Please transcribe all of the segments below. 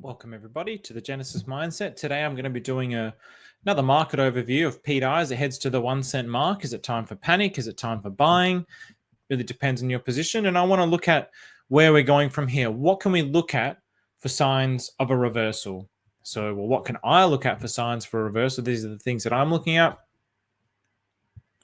Welcome everybody to the Genesis Mindset. Today I'm going to be doing another market overview of pDAI as it heads to the 1 cent mark. Is it time for panic? Is it time for buying? Really depends on your position. And I want to look at where we're going from here. What can we look at for signs of a reversal? So, well, what can I look at for signs for a reversal? These are the things that I'm looking at.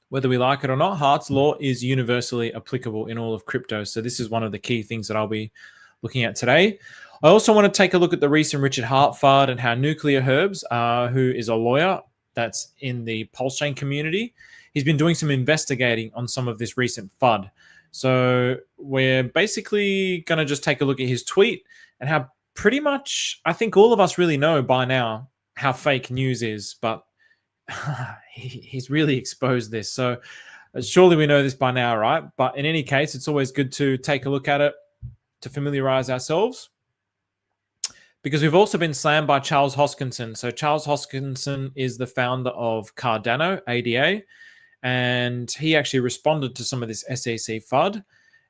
Whether we like it or not, Hart's law is universally applicable in all of crypto. So this is one of the key things that I'll be looking at today. I also want to take a look at the recent Richard Heart FUD and how Nuclerherbs, who is a lawyer that's in the Pulsechain community, he's been doing some investigating on some of this recent FUD. So we're basically going to just take a look at his tweet and how pretty much, I think all of us really know by now how fake news is, but he's really exposed this. So surely we know this by now, right? But in any case, it's always good to take a look at it to familiarize ourselves, because we've also been slammed by Charles Hoskinson. So Charles Hoskinson is the founder of Cardano, ADA, and he actually responded to some of this SEC FUD.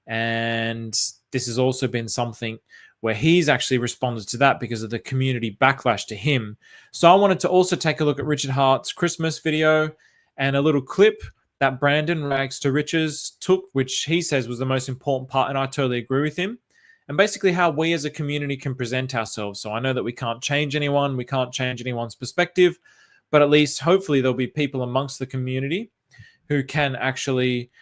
And this has also been something where he's actually responded to that because of the community backlash to him. So I wanted to also take a look at Richard Hart's Christmas video and a little clip that Brandon Rags2Riches took, which he says was the most important part, and I totally agree with him. And basically how we as a community can present ourselves. So I know that we can't change anyone, we can't change anyone's perspective, but at least hopefully there'll be people amongst the community who can actually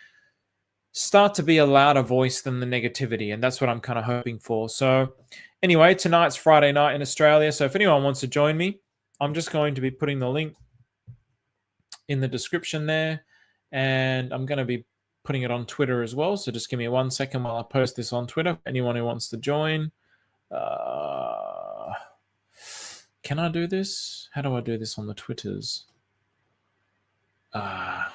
start to be a louder voice than the negativity. And that's what I'm kind of hoping for. So anyway, tonight's Friday night in Australia. So if anyone wants to join me, I'm just going to be putting the link in the description there. And I'm going to be putting it on Twitter as well. So just give me 1 second while I post this on Twitter. Anyone who wants to join. Can I do this? How do I do this on the Twitters? All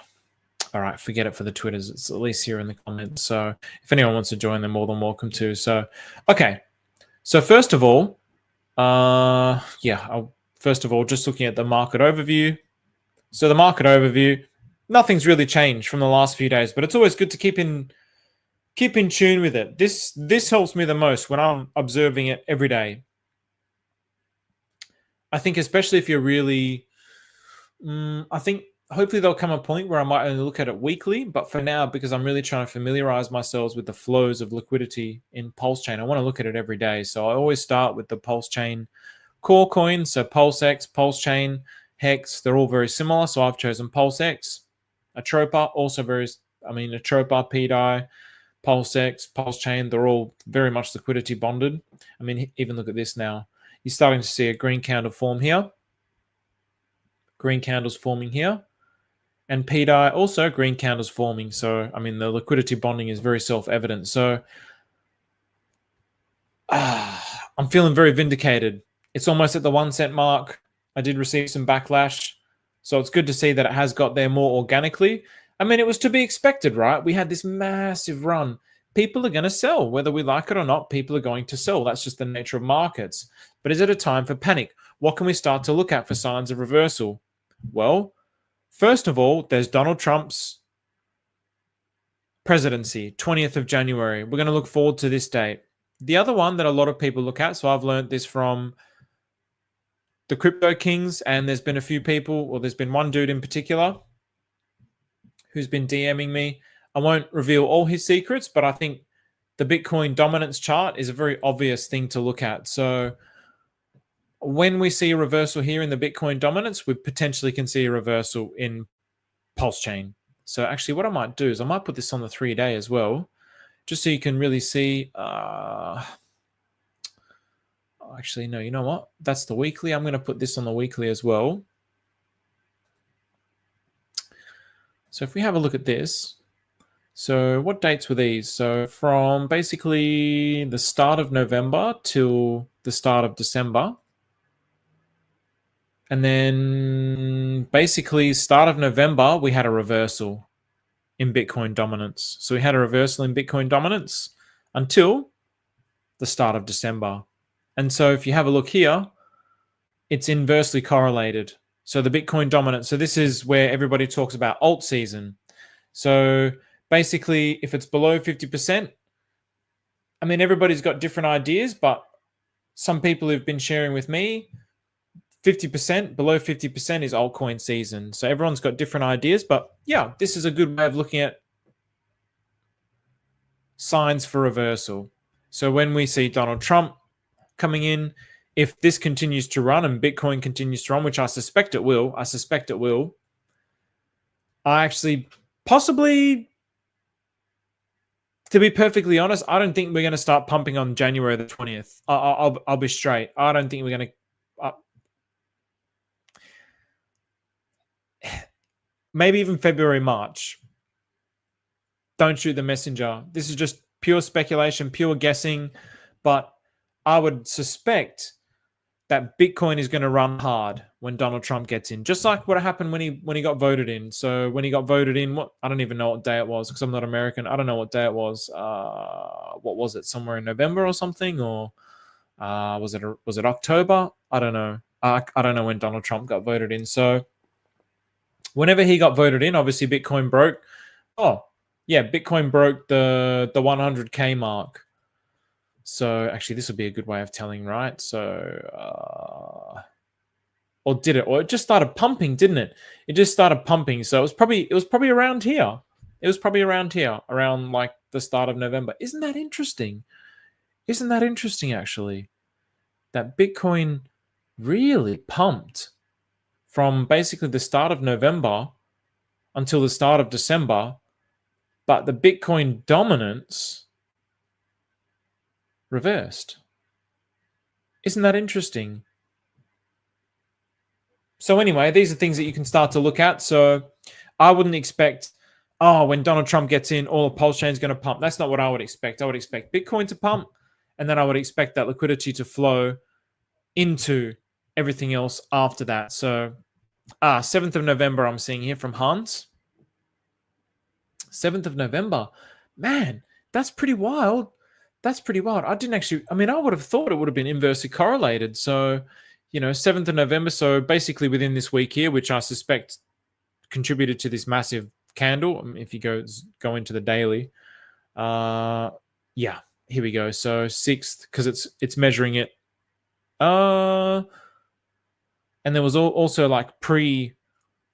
right, forget it for the Twitters. It's at least here in the comments. So if anyone wants to join, they're more than welcome to. So, okay. So first of all, just looking at the market overview. So the market overview, nothing's really changed from the last few days, but it's always good to keep in tune with it. This helps me the most when I'm observing it every day. I think especially if you're really, I think hopefully there'll come a point where I might only look at it weekly, but for now, because I'm really trying to familiarize myself with the flows of liquidity in Pulsechain, I want to look at it every day. So I always start with the Pulsechain core coins. So Pulsex, Pulsechain, Hex, they're all very similar. So I've chosen Pulsex. Atropa, Atropa Pt I, Pulsex, Pulsechain, they're all very much liquidity bonded. I mean, even look at this now. You're starting to see a green candle form here. Green candles forming here. And pDAI also green candles forming. So, I mean, the liquidity bonding is very self-evident. So, I'm feeling very vindicated. It's almost at the 1 cent mark. I did receive some backlash. So it's good to see that it has got there more organically. I mean, it was to be expected, right? We had this massive run. People are going to sell. Whether we like it or not, people are going to sell. That's just the nature of markets. But is it a time for panic? What can we start to look at for signs of reversal? Well, first of all, there's Donald Trump's presidency, 20th of January. We're going to look forward to this date. The other one that a lot of people look at, so I've learned this from the Crypto Kings, and there's been a few people, or there's been one dude in particular who's been DMing me. I won't reveal all his secrets, but I think the Bitcoin dominance chart is a very obvious thing to look at. So when we see a reversal here in the Bitcoin dominance, we potentially can see a reversal in Pulsechain. So actually what I might do is I might put this on the 3-day as well, just so you can really see. Actually, no, you know what? That's the weekly. I'm going to put this on the weekly as well. So if we have a look at this, so what dates were these? So from basically the start of November till the start of December. And then basically start of November, we had a reversal in Bitcoin dominance. So we had a reversal in Bitcoin dominance until the start of December. And so if you have a look here, it's inversely correlated. So the Bitcoin dominance, so this is where everybody talks about alt season. So basically, if it's below 50%, I mean, everybody's got different ideas, but some people who've been sharing with me, 50%, below 50% is altcoin season. So everyone's got different ideas, but yeah, this is a good way of looking at signs for reversal. So when we see Donald Trump coming in, if this continues to run and Bitcoin continues to run, which I suspect it will, I actually possibly, to be perfectly honest, I don't think we're going to start pumping on January the 20th. I'll be straight. I don't think we're going to. Maybe even February, March. Don't shoot the messenger. This is just pure speculation, pure guessing. But I would suspect that Bitcoin is going to run hard when Donald Trump gets in, just like what happened when he got voted in. So when he got voted in, I don't even know what day it was because I'm not American. I don't know what day it was. What was it? Somewhere in November or something, or was it October? I don't know. I don't know when Donald Trump got voted in. So whenever he got voted in, obviously Bitcoin broke. Oh yeah, Bitcoin broke the 100K mark. So actually, this would be a good way of telling, right? So, or did it? Or it just started pumping, didn't it? It just started pumping. So it was probably around here. It was probably around here, around like the start of November. Isn't that interesting? Isn't that interesting, actually? That Bitcoin really pumped from basically the start of November until the start of December, but the Bitcoin dominance reversed. Isn't that interesting? So anyway, these are things that you can start to look at. So I wouldn't expect, when Donald Trump gets in, all of Pulsechain is going to pump. That's not what I would expect. I would expect Bitcoin to pump, and then I would expect that liquidity to flow into everything else after that. So 7th of November, I'm seeing here from Hans. 7th of November. Man, that's pretty wild. That's pretty wild. I would have thought it would have been inversely correlated. So, 7th of November. So basically within this week here, which I suspect contributed to this massive candle. If you go into the daily, yeah, here we go. So 6th, because it's measuring it. And there was also like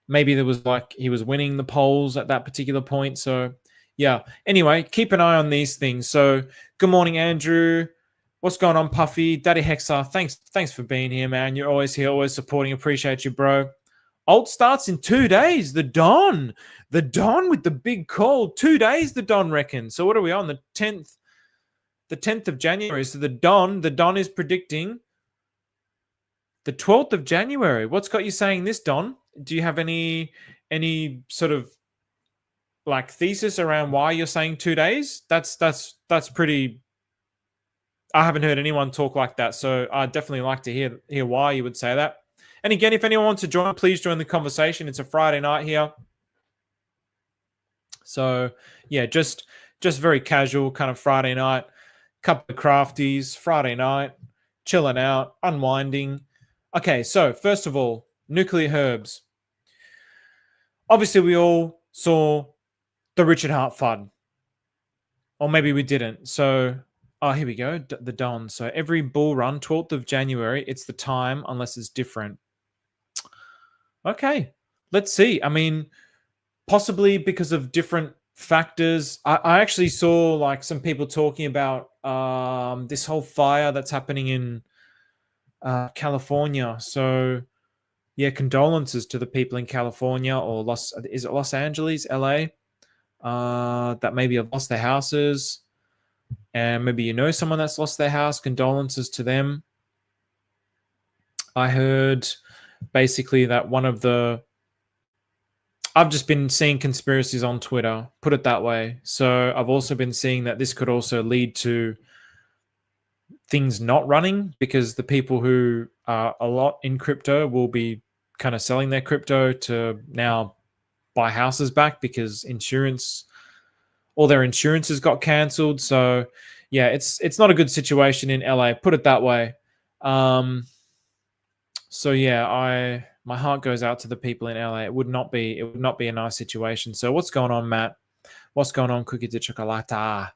maybe there was like he was winning the polls at that particular point. So yeah, anyway, keep an eye on these things. So good morning, Andrew. What's going on, Puffy? Daddy Hexar, thanks for being here, man. You're always here, always supporting. Appreciate you, bro. Alt starts in 2 days. The Don with the big call. 2 days, the Don reckons. So what are we on? The 10th? The 10th of January. So the Don is predicting the 12th of January. What's got you saying this, Don? Do you have any sort of like thesis around why you're saying 2 days? That's pretty. I haven't heard anyone talk like that, so I'd definitely like to hear why you would say that. And again, if anyone wants to join, please join the conversation. It's a Friday night here, so yeah, just very casual kind of Friday night, cup of crafties, Friday night, chilling out, unwinding. Okay, so first of all, Nuclerherbs. Obviously, we all saw the Richard Heart FUD, or maybe we didn't. So, here we go, the Don. So every bull run, 12th of January, it's the time unless it's different. Okay, let's see. I mean, possibly because of different factors. I actually saw like some people talking about this whole fire that's happening in California. So yeah, condolences to the people in California or Los Angeles, LA, that maybe have lost their houses, and maybe someone that's lost their house. Condolences to them. I heard basically that I've just been seeing conspiracies on Twitter, put it that way. So I've also been seeing that this could also lead to things not running because the people who are a lot in crypto will be kind of selling their crypto to now buy houses back because all their insurances got cancelled. So yeah, it's not a good situation in LA, put it that way. So yeah, my heart goes out to the people in LA. It would not be a nice situation. So what's going on, Matt? What's going on, Cookie de Chocolata?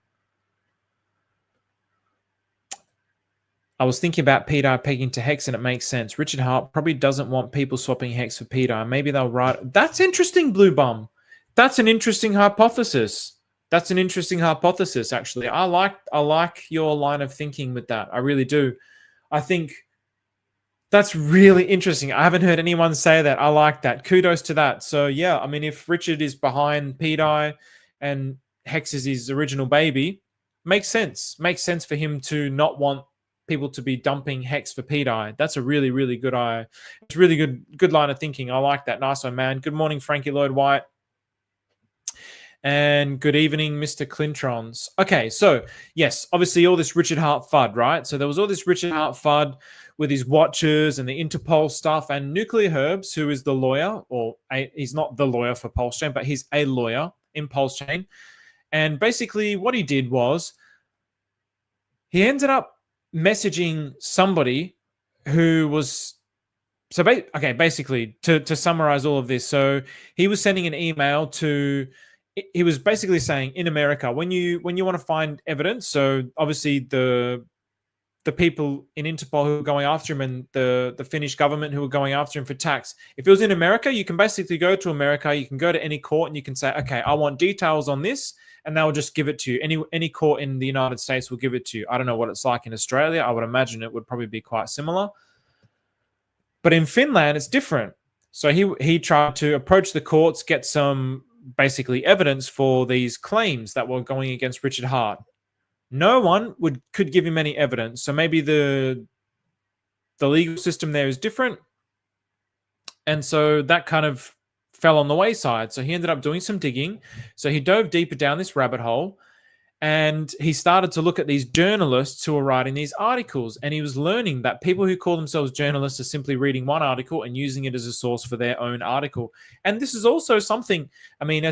I was thinking about pDAI pegging to hex, and it makes sense. Richard Hart probably doesn't want people swapping hex for pDAI. Maybe they'll write. That's interesting, Blue Bum. That's an interesting hypothesis. That's an interesting hypothesis, actually. I like your line of thinking with that. I really do. I think that's really interesting. I haven't heard anyone say that. I like that. Kudos to that. So yeah, I mean, if Richard is behind pDAI and hex is his original baby, makes sense. Makes sense for him to not want people to be dumping hex for pDAI. That's a really, really good it's really good line of thinking. I like that. Nice one, man. Good morning, Frankie Lloyd White. And good evening, Mr. Clintrons. Okay, so yes, obviously all this Richard Heart FUD, right? So there was all this Richard Heart FUD with his watches and the Interpol stuff, and Nuclerherbs, who is the lawyer, he's not the lawyer for Pulsechain, but he's a lawyer in Pulsechain. And basically what he did was he ended up messaging somebody who was basically to summarize all of this. So he was sending an email to, he was basically saying, in America, when you want to find evidence, so obviously the people in Interpol who were going after him and the Finnish government who were going after him for tax, if it was in America, you can basically go to America, you can go to any court and you can say, okay, I want details on this, and they'll just give it to you. Any court in the United States will give it to you. I don't know what it's like in Australia. I would imagine it would probably be quite similar. But in Finland, it's different. So he tried to approach the courts, get some basically evidence for these claims that were going against Richard Heart. No one could give him any evidence. So maybe the legal system there is different. And so that kind of fell on the wayside. So he ended up doing some digging. So he dove deeper down this rabbit hole, and he started to look at these journalists who were writing these articles. And he was learning that people who call themselves journalists are simply reading one article and using it as a source for their own article. And this is also something, I mean,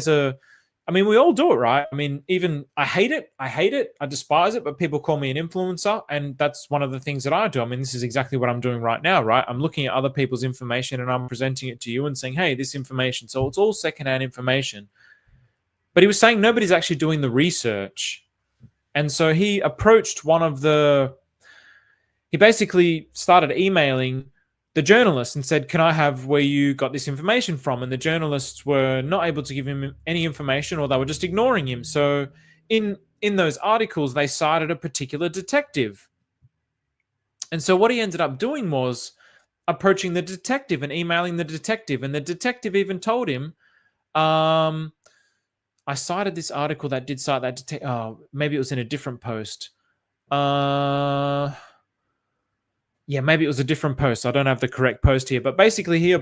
we all do it, right? I mean, even I hate it. I despise it, but people call me an influencer. And that's one of the things that I do. I mean, this is exactly what I'm doing right now, right? I'm looking at other people's information and I'm presenting it to you and saying, hey, this information. So it's all secondhand information. But he was saying nobody's actually doing the research. And so he approached he basically started emailing the journalists and said, can I have where you got this information from? And the journalists were not able to give him any information, or they were just ignoring him. So in those articles, they cited a particular detective. And so what he ended up doing was approaching the detective and emailing the detective. And the detective even told him, I cited this article that did cite that detective. Oh, maybe it was in a different post. Yeah, maybe it was a different post. I don't have the correct post here. But basically, he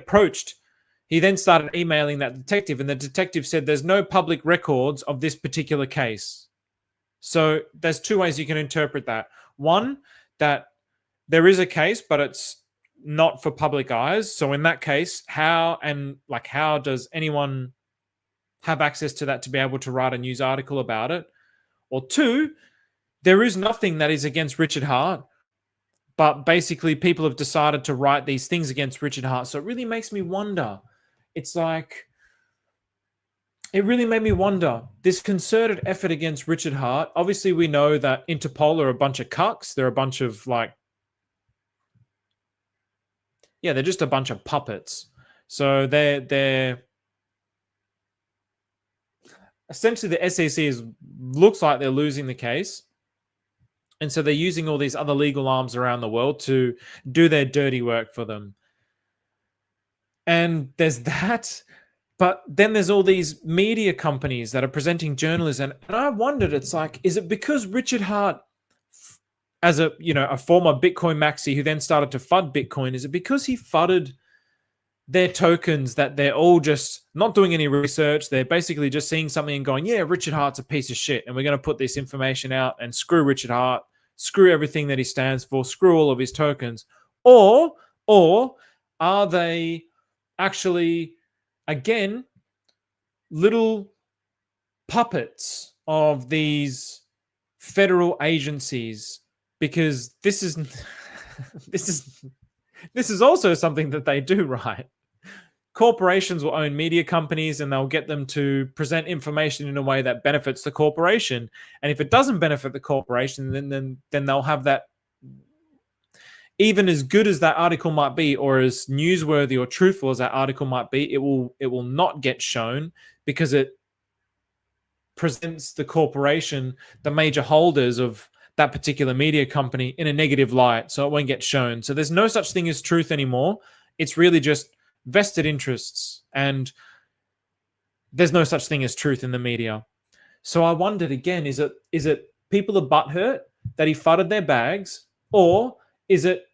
then started emailing that detective, and the detective said there's no public records of this particular case. So there's two ways you can interpret that. One, that there is a case, but it's not for public eyes. So in that case, how does anyone have access to that to be able to write a news article about it? Or two, there is nothing that is against Richard Heart, but basically people have decided to write these things against Richard Heart. So it really makes me wonder. It's like, it really made me wonder, this concerted effort against Richard Heart. Obviously, we know that Interpol are a bunch of cucks. They're a bunch of they're just a bunch of puppets. So they're essentially, the SEC looks like they're losing the case. And so they're using all these other legal arms around the world to do their dirty work for them. And there's that. But then there's all these media companies that are presenting journalism. And I wondered, it's like, is it because Richard Heart, as a former Bitcoin maxi who then started to FUD Bitcoin, is it because he FUDded their tokens that they're all just not doing any research? They're basically just seeing something and going, yeah, Richard Hart's a piece of shit, and we're going to put this information out and screw Richard Heart, screw everything that he stands for, screw all of his tokens? Or are they actually, again, little puppets of these federal agencies? Because this is also something that they do, right? Corporations will own media companies and they'll get them to present information in a way that benefits the corporation. And if it doesn't benefit the corporation, then they'll have that even as good as that article might be, or as newsworthy or truthful as that article might be, it will not get shown because it presents the corporation, the major holders of that particular media company, in a negative light, so it won't get shown. So there's no such thing as truth anymore. It's really just vested interests, and there's no such thing as truth in the media. So I wondered again, is it people are butthurt that he fudded their bags, or is it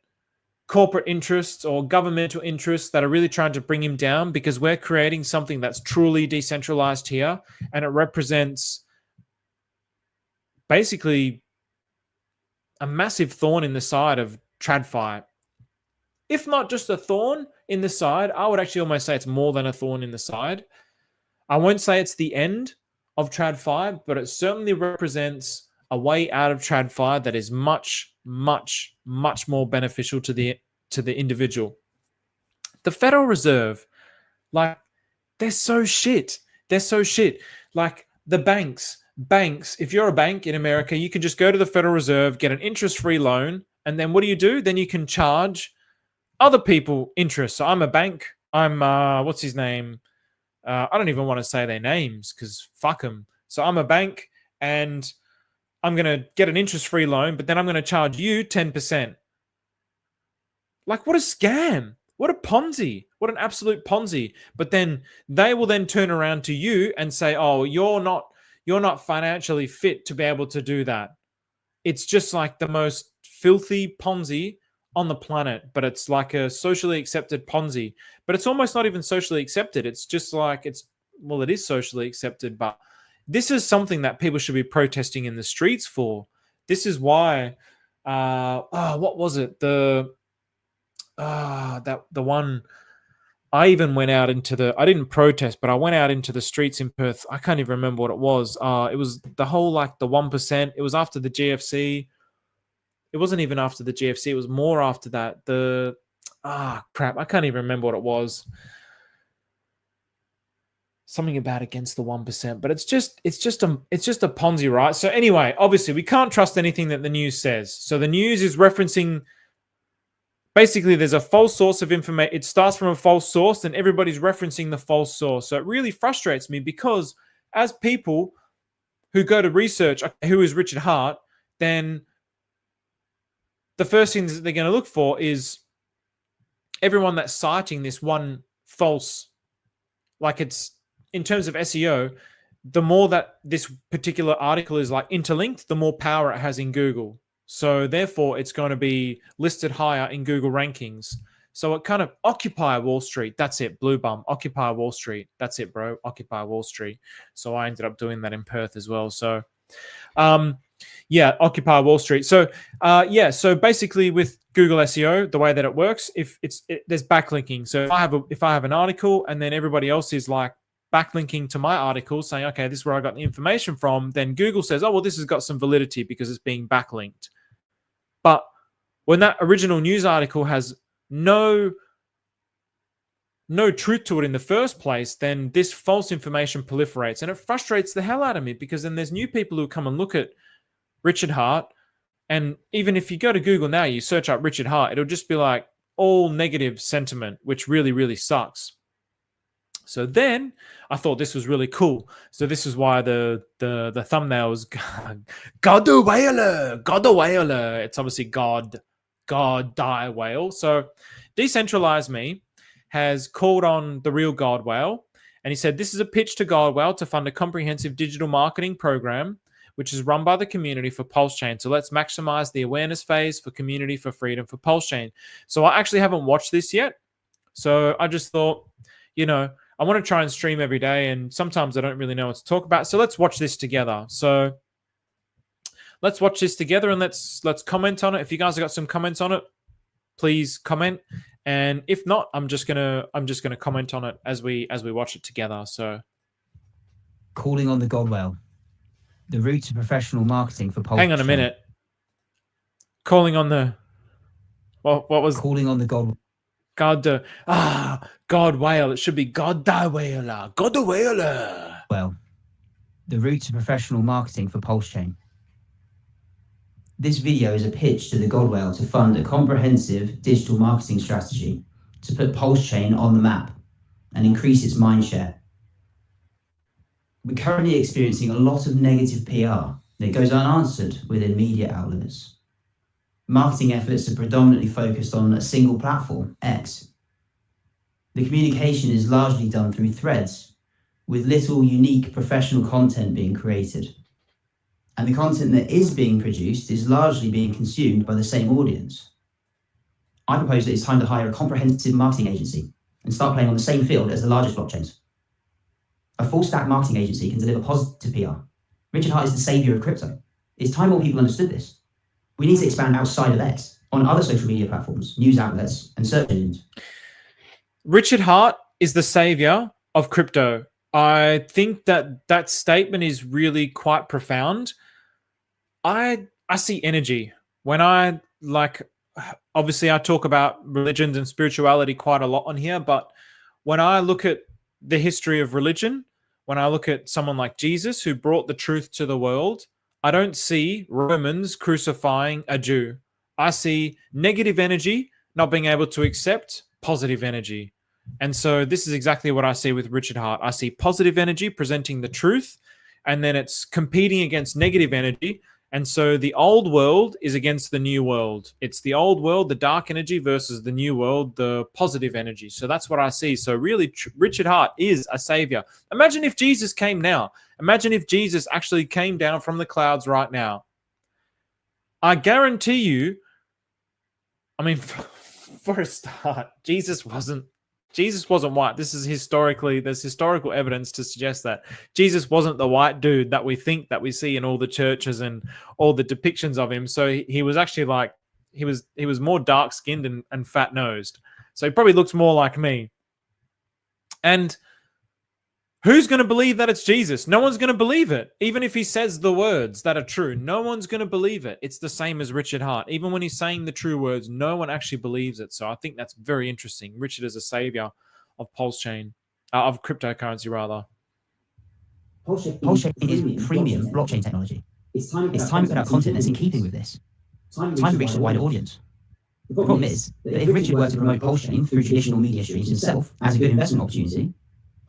corporate interests or governmental interests that are really trying to bring him down because we're creating something that's truly decentralized here, and it represents basically a massive thorn in the side of TradFi. If not just a thorn in the side, I would actually almost say it's more than a thorn in the side. I won't say it's the end of TradFi, but it certainly represents a way out of TradFi that is much, much, much more beneficial to the individual. The Federal Reserve, like, they're so shit. They're so shit. Like the banks, if you're a bank in America, you can just go to the Federal Reserve, get an interest-free loan, and then what do? Then you can charge other people interest. So I'm a bank. I'm, what's his name? I don't even want to say their names because fuck them. So I'm a bank and I'm going to get an interest-free loan, but then I'm going to charge you 10%. Like, what a scam. What a Ponzi. What an absolute Ponzi. But then they will then turn around to you and say, oh, you're not financially fit to be able to do that. It's just like the most filthy Ponzi on the planet, but it's like a socially accepted Ponzi. But it's almost not even socially accepted. It's just like it is socially accepted, but this is something that people should be protesting in the streets for. This is why, what was it? The one, I even went out into I didn't protest, but I went out into the streets in Perth. I can't even remember what it was. It was the whole, like the 1%. It was after the GFC. It wasn't even after the GFC. It was more after that. Crap. I can't even remember what it was. Something about against the 1%, but it's just a Ponzi, right? So anyway, obviously we can't trust anything that the news says. So the news is referencing, basically there's a false source of information. It starts from a false source and everybody's referencing the false source. So it really frustrates me because as people who go to research who is Richard Heart, then the first thing that they're going to look for is everyone that's citing this one false, like it's, in terms of SEO, the more that this particular article is like interlinked, the more power it has in Google. So therefore, it's going to be listed higher in Google rankings. So it kind of Occupy Wall Street. That's it. Blue bum. Occupy Wall Street. That's it, bro. Occupy Wall Street. So I ended up doing that in Perth as well. So, Occupy Wall Street. So, So basically, with Google SEO, the way that it works, there's backlinking. So if I have an article and then everybody else is like backlinking to my article saying, okay, this is where I got the information from, then Google says, oh, well, this has got some validity because it's being backlinked. But when that original news article has no truth to it in the first place, then this false information proliferates. And it frustrates the hell out of me because then there's new people who come and look at Richard Heart. And even if you go to Google now, you search up Richard Heart, it'll just be like all negative sentiment, which really, really sucks. So then I thought this was really cool. So this is why the thumbnail was GodAIwhale. It's obviously GodAIwhale. So Decentralize Me has called on the real GodAIwhale, and he said this is a pitch to GodAIwhale to fund a comprehensive digital marketing program which is run by the community for Pulsechain. So let's maximize the awareness phase for community for freedom for Pulsechain. So I actually haven't watched this yet. So I just thought, I want to try and stream every day, and sometimes I don't really know what to talk about. So let's watch this together. So let's watch this together and let's comment on it. If you guys have got some comments on it, please comment. And if not, I'm just gonna comment on it as we watch it together. So calling on the GodAIwhale, the route to professional marketing for Pulsechain. Hang on a minute. Calling on the what was calling on the GodAIwhale. GodAIwhale. It should be GodAIwhale. Well, the route to professional marketing for Pulsechain. This video is a pitch to the GodAIwhale to fund a comprehensive digital marketing strategy to put Pulsechain on the map and increase its mindshare. We're currently experiencing a lot of negative PR that goes unanswered within media outlets. Marketing efforts are predominantly focused on a single platform, X. The communication is largely done through threads, with little unique professional content being created. And the content that is being produced is largely being consumed by the same audience. I propose that it's time to hire a comprehensive marketing agency and start playing on the same field as the largest blockchains. A full-stack marketing agency can deliver positive PR. Richard Heart is the savior of crypto. It's time more people understood this. We need to expand outside of X, on other social media platforms, news outlets, and search engines. Richard Heart is the savior of crypto. I think that statement is really quite profound. I see energy. When obviously I talk about religions and spirituality quite a lot on here, but when I look at the history of religion, when I look at someone like Jesus who brought the truth to the world, I don't see Romans crucifying a Jew. I see negative energy not being able to accept positive energy. And so this is exactly what I see with Richard Heart. I see positive energy presenting the truth, and then it's competing against negative energy. And so the old world is against the new world. It's the old world, the dark energy, versus the new world, the positive energy. So that's what I see. So really, Richard Heart is a savior. Imagine if Jesus came now. Imagine if Jesus actually came down from the clouds right now. I guarantee you, I mean, for a start, Jesus wasn't white. This is there's historical evidence to suggest that Jesus wasn't the white dude that we think that we see in all the churches and all the depictions of him. So he was actually he was more dark skinned and fat nosed. So he probably looks more like me. And who's going to believe that it's Jesus? No one's going to believe it. Even if he says the words that are true, no one's going to believe it. It's the same as Richard Heart. Even when he's saying the true words, no one actually believes it. So I think that's very interesting. Richard is a savior of Pulsechain, of cryptocurrency rather. Pulsechain is premium blockchain technology. It's time to put out content that's in keeping with this. Time to reach the wider audience. The problem is that if Richard were to promote Pulsechain through traditional media streams himself as a good investment opportunity,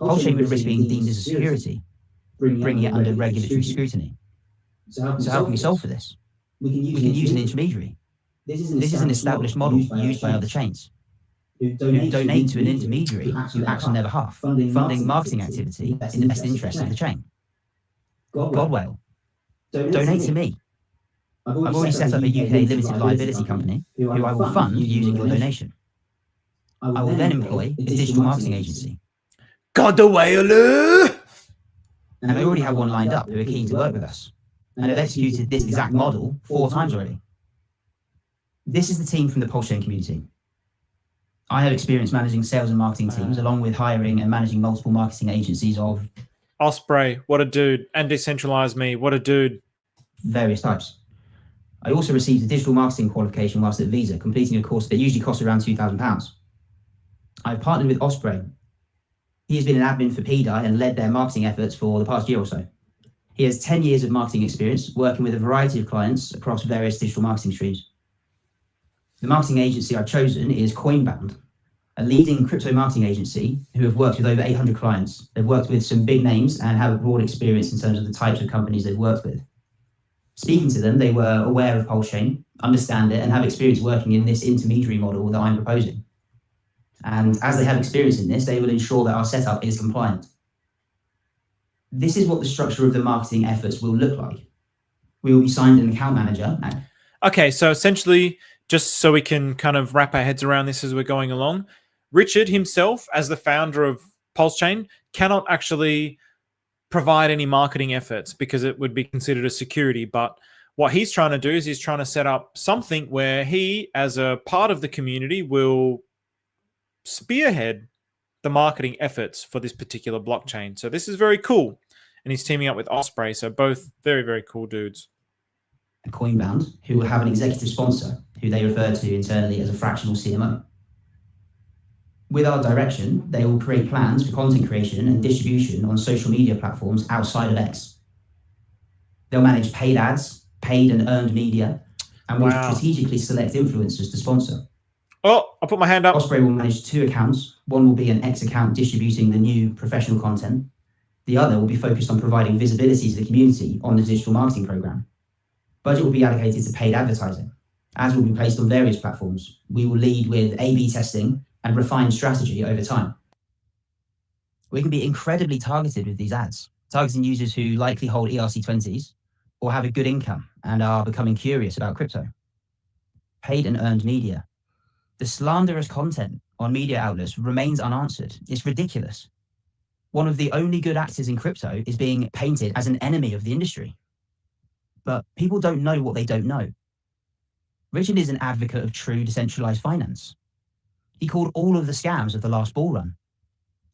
Pulsechain would risk being deemed as a security, bringing it under regulatory scrutiny. So how can we solve for this? We can use an intermediary. This is an established model used by other chains, who donate to an intermediary who acts on their behalf, funding marketing activity in the best interest of the chain. GodAIwhale, donate to me. I've already set up a UK limited liability company who I will fund using your donation. I will then employ a digital marketing agency. GodAIwhale! And I already have one lined up who are keen to work with us, and have executed this exact model 4 times already. This is the team from the Pulsechain community. I have experience managing sales and marketing teams, along with hiring and managing multiple marketing agencies of Osprey, what a dude. And Decentralize Me, what a dude. Various types. I also received a digital marketing qualification whilst at Visa, completing a course that usually costs around £2,000. I've partnered with Osprey. He has been an admin for pDAI and led their marketing efforts for the past year or so. He has 10 years of marketing experience, working with a variety of clients across various digital marketing streams. The marketing agency I've chosen is Coinbound, a leading crypto marketing agency who have worked with over 800 clients. They've worked with some big names and have a broad experience in terms of the types of companies they've worked with. Speaking to them, they were aware of Pulsechain, understand it, and have experience working in this intermediary model that I'm proposing. And as they have experience in this, they will ensure that our setup is compliant. This is what the structure of the marketing efforts will look like. We will be signed an account manager. Okay, so essentially, just so we can kind of wrap our heads around this as we're going along, Richard himself, as the founder of Pulsechain, cannot actually provide any marketing efforts because it would be considered a security. But what he's trying to do is he's trying to set up something where he, as a part of the community, will spearhead the marketing efforts for this particular blockchain. So this is very cool. And he's teaming up with Osprey. So both very, very cool dudes. Coinbound, who will have an executive sponsor, who they refer to internally as a fractional CMO. With our direction, they will create plans for content creation and distribution on social media platforms outside of X. They'll manage paid ads, paid and earned media, and we'll strategically select influencers to sponsor. Oh, I'll put my hand up. Osprey will manage 2 accounts. One will be an X account distributing the new professional content. The other will be focused on providing visibility to the community on the digital marketing program. Budget will be allocated to paid advertising. Ads will be placed on various platforms. We will lead with A/B testing and refine strategy over time. We can be incredibly targeted with these ads, targeting users who likely hold ERC20s or have a good income and are becoming curious about crypto. Paid and earned media. The slanderous content on media outlets remains unanswered. It's ridiculous. One of the only good actors in crypto is being painted as an enemy of the industry. But people don't know what they don't know. Richard is an advocate of true decentralized finance. He called all of the scams of the last bull run.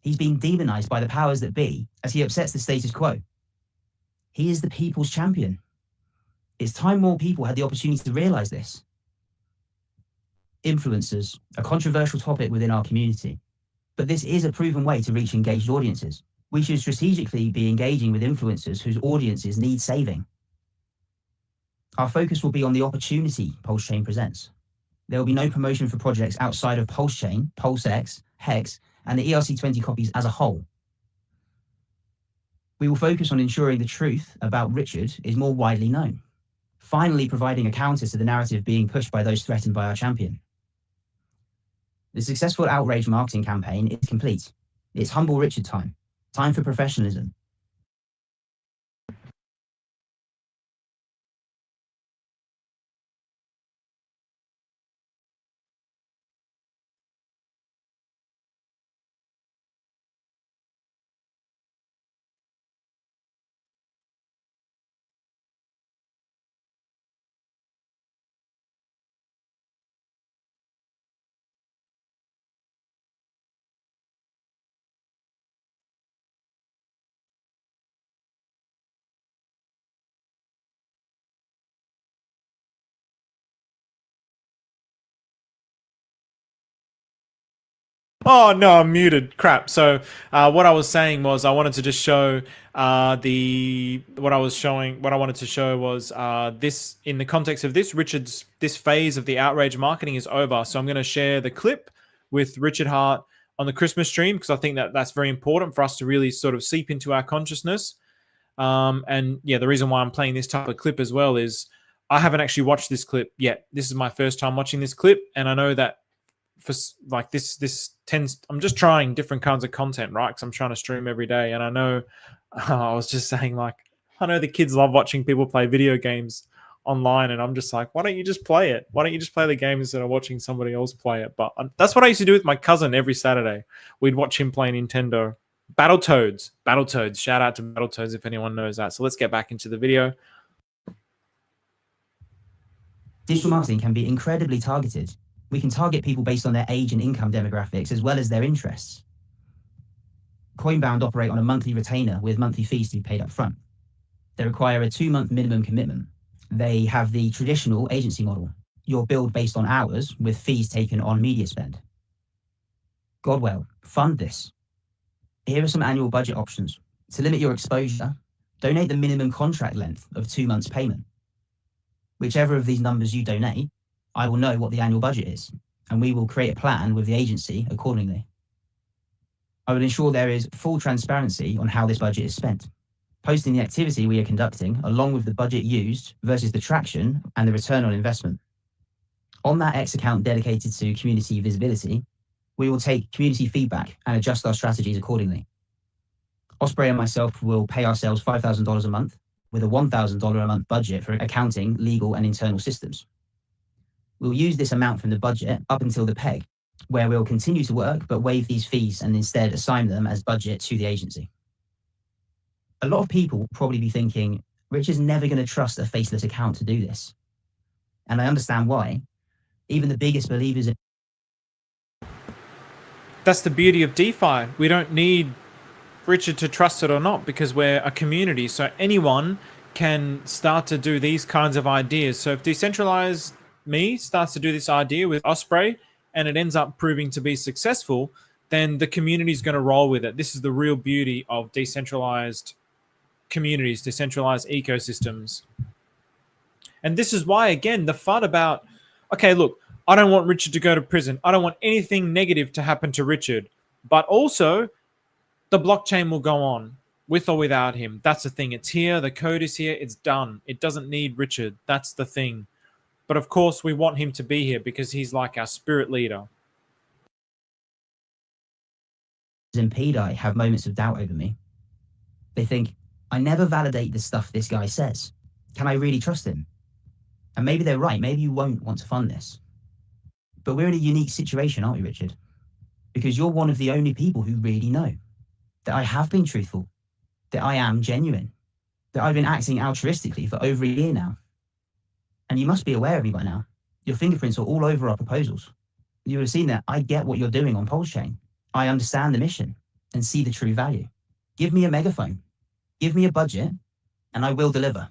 He's been demonized by the powers that be as he upsets the status quo. He is the people's champion. It's time more people had the opportunity to realize this. Influencers, a controversial topic within our community, but this is a proven way to reach engaged audiences. We should strategically be engaging with influencers whose audiences need saving. Our focus will be on the opportunity Pulsechain presents. There will be no promotion for projects outside of Pulsechain, PulseX, Hex, and the ERC20 copies as a whole. We will focus on ensuring the truth about Richard is more widely known, finally providing a counter to the narrative being pushed by those threatened by our champion. The successful outrage marketing campaign is complete. It's humble Richard time. Time for professionalism. Oh no, I'm muted. Crap. So what I was saying was I wanted to just show what I wanted to show was this in the context of this phase of the outrage marketing is over. So I'm going to share the clip with Richard Heart on the Christmas stream because I think that that's very important for us to really sort of seep into our consciousness. And yeah, the reason why I'm playing this type of clip as well is I haven't actually watched this clip yet. This is my first time watching this clip, and I know that for like this tends, I'm just trying different kinds of content, right? Because I'm trying to stream every day, and I know I was just saying, like, I know the kids love watching people play video games online, and I'm just like, why don't you just play it? Why don't you just play the game instead of watching somebody else play it? But that's what I used to do with my cousin every Saturday. We'd watch him play Nintendo. Battletoads. Shout out to Battletoads if anyone knows that. So let's get back into the video. Digital marketing can be incredibly targeted. We can target people based on their age and income demographics as well as their interests. Coinbound operate on a monthly retainer with monthly fees to be paid up front. They require a 2-month minimum commitment. They have the traditional agency model. You're billed based on hours with fees taken on media spend. GodAIwhale, fund this. Here are some annual budget options. To limit your exposure, donate the minimum contract length of 2 months payment. Whichever of these numbers you donate, I will know what the annual budget is, and we will create a plan with the agency accordingly. I will ensure there is full transparency on how this budget is spent, posting the activity we are conducting along with the budget used versus the traction and the return on investment. On that X account dedicated to community visibility, we will take community feedback and adjust our strategies accordingly. Osprey and myself will pay ourselves $5,000 a month with a $1,000 a month budget for accounting, legal, and internal systems. We'll use this amount from the budget up until the peg, where we'll continue to work but waive these fees and instead assign them as budget to the agency. A lot of people will probably be thinking, Richard's never going to trust a faceless account to do this. And I understand why. Even the biggest believers in... That's the beauty of DeFi. We don't need Richard to trust it or not because we're a community. So anyone can start to do these kinds of ideas. So if Decentralized Me starts to do this idea with Osprey and it ends up proving to be successful, then the community is going to roll with it. This is the real beauty of decentralized communities, decentralized ecosystems. And this is why, again, the FUD about, okay, look, I don't want Richard to go to prison. I don't want anything negative to happen to Richard. But also, the blockchain will go on with or without him. That's the thing. It's here. The code is here. It's done. It doesn't need Richard. That's the thing. But of course, we want him to be here because he's like our spirit leader. And pDAI have moments of doubt over me. They think, I never validate the stuff this guy says. Can I really trust him? And maybe they're right. Maybe you won't want to fund this. But we're in a unique situation, aren't we, Richard? Because you're one of the only people who really know that I have been truthful, that I am genuine, that I've been acting altruistically for over a year now. And you must be aware of me by now. Your fingerprints are all over our proposals. You would have seen that I get what you're doing on Pulsechain. I understand the mission and see the true value. Give me a megaphone, give me a budget, and I will deliver.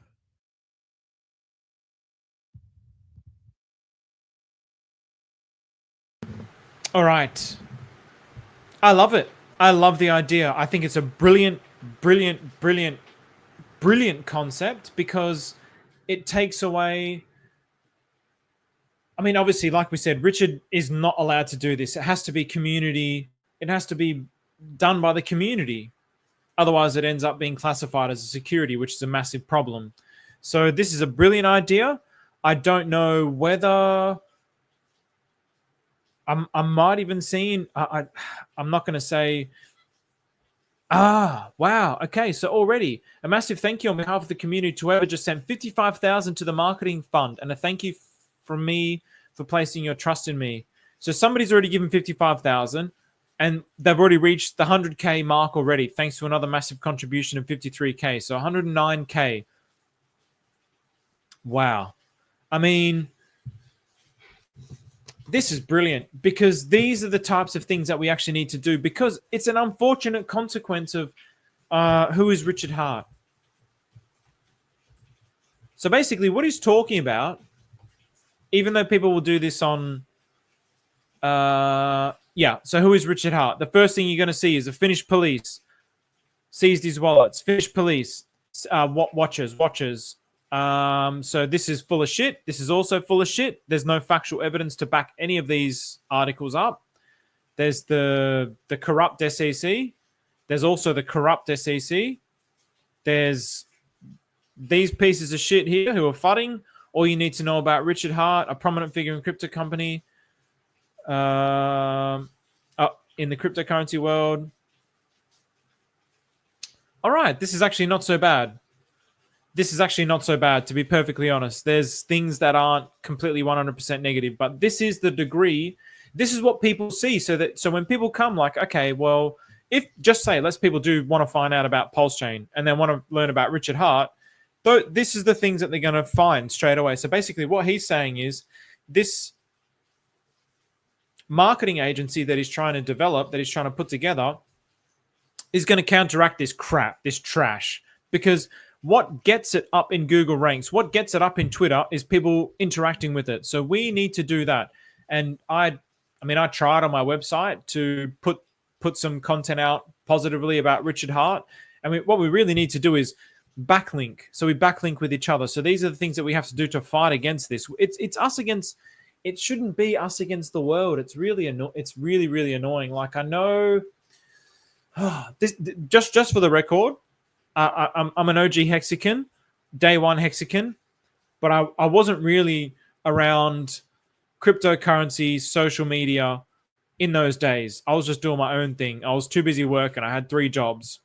All right. I love it. I love the idea. I think it's a brilliant, brilliant, brilliant, brilliant concept because it takes away... I mean, obviously, like we said, Richard is not allowed to do this. It has to be community. It has to be done by the community. Otherwise, it ends up being classified as a security, which is a massive problem. So this is a brilliant idea. I don't know whether... I might even seen... I'm not going to say... Wow. Okay, so already a massive thank you on behalf of the community to whoever just sent 55,000 to the marketing fund, and a thank you from me for placing your trust in me. So somebody's already given 55,000, and they've already reached the 100K mark already, thanks to another massive contribution of 53K. So 109K. Wow. I mean, this is brilliant because these are the types of things that we actually need to do, because it's an unfortunate consequence of who is Richard Heart. So basically what he's talking about, even though people will do this on, so who is Richard Heart? The first thing you're going to see is a Finnish police seized his wallets. Finnish police, watches. So this is full of shit. This is also full of shit. There's no factual evidence to back any of these articles up. There's the corrupt SEC. There's also the corrupt SEC. There's these pieces of shit here who are fudding. All you need to know about Richard Heart, a prominent figure in crypto company, in the cryptocurrency world. All right, this is actually not so bad. This is actually not so bad, to be perfectly honest. There's things that aren't completely 100% negative, but this is the degree. This is what people see. So when people come like, okay, well, if just say, let's people do want to find out about Pulsechain and then want to learn about Richard Heart, though, this is the things that they're going to find straight away. So basically what he's saying is this marketing agency that he's trying to develop, that he's trying to put together, is going to counteract this crap, this trash, because what gets it up in Google ranks, what gets it up in Twitter is people interacting with it. So we need to do that. And I tried on my website to put some content out positively about Richard Heart. I mean, what we really need to do is backlink. So we backlink with each other. So these are the things that we have to do to fight against this. It's us against... It shouldn't be us against the world. It's really really annoying. Like, I know... this just for the record, I'm an OG Hexican, day one Hexican, but I wasn't really around cryptocurrency, social media in those days. I was just doing my own thing. I was too busy working. I had 3 jobs.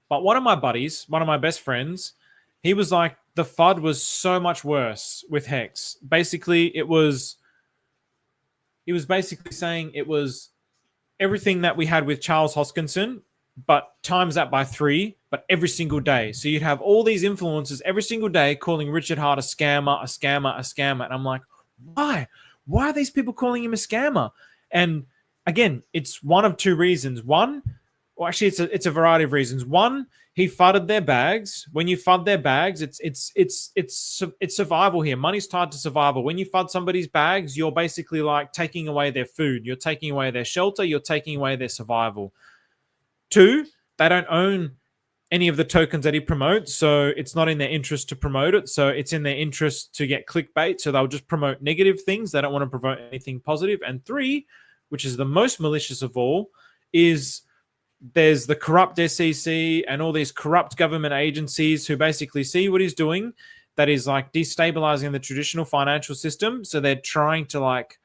But one of my buddies, one of my best friends, he was like, the FUD was so much worse with Hex. Basically, he was basically saying it was everything that we had with Charles Hoskinson, but times that by 3, but every single day. So you'd have all these influencers every single day calling Richard Heart a scammer, a scammer, a scammer. And I'm like, why? Why are these people calling him a scammer? And again, it's one of 2 reasons. One, well, actually, it's a variety of reasons. One, he FUD'd their bags. When you FUD their bags, it's survival here. Money's tied to survival. When you FUD somebody's bags, you're basically like taking away their food. You're taking away their shelter. You're taking away their survival. 2, they don't own any of the tokens that he promotes. So it's not in their interest to promote it. So it's in their interest to get clickbait. So they'll just promote negative things. They don't want to promote anything positive. And 3, which is the most malicious of all, is there's the corrupt SEC and all these corrupt government agencies who basically see what he's doing that is like destabilizing the traditional financial system. So they're trying to like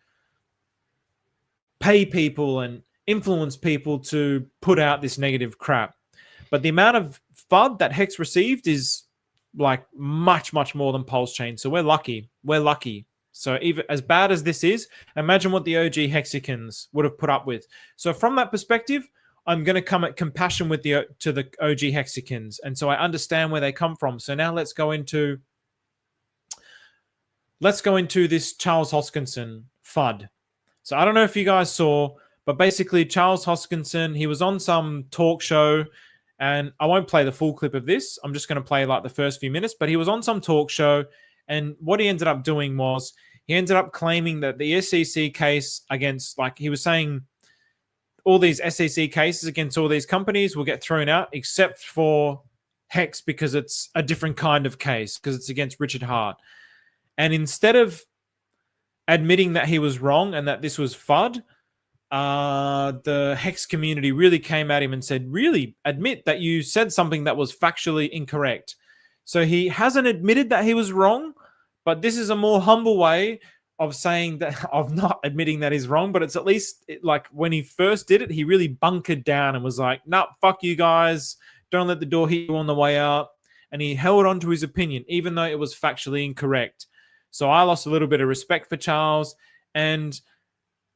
pay people and influence people to put out this negative crap. But the amount of FUD that Hex received is like much, much more than Pulsechain. So we're lucky. We're lucky. So even as bad as this is, imagine what the OG Hexicans would have put up with. So from that perspective, I'm going to come at compassion with the OG Hexicans. And so I understand where they come from. So now let's go into this Charles Hoskinson FUD. So I don't know if you guys saw, but basically Charles Hoskinson, he was on some talk show, and I won't play the full clip of this. I'm just going to play like the first few minutes, but he was on some talk show, and what he ended up doing was he ended up claiming that the SEC case against, like he was saying, all these SEC cases against all these companies will get thrown out except for Hex because it's a different kind of case because it's against Richard Heart. And instead of admitting that he was wrong and that this was FUD, the Hex community really came at him and said, really admit that you said something that was factually incorrect. So he hasn't admitted that he was wrong, but this is a more humble way of saying that, of not admitting that he's wrong, but it's at least like when he first did it, he really bunkered down and was like, nah, fuck you guys. Don't let the door hit you on the way out. And he held on to his opinion, even though it was factually incorrect. So I lost a little bit of respect for Charles. And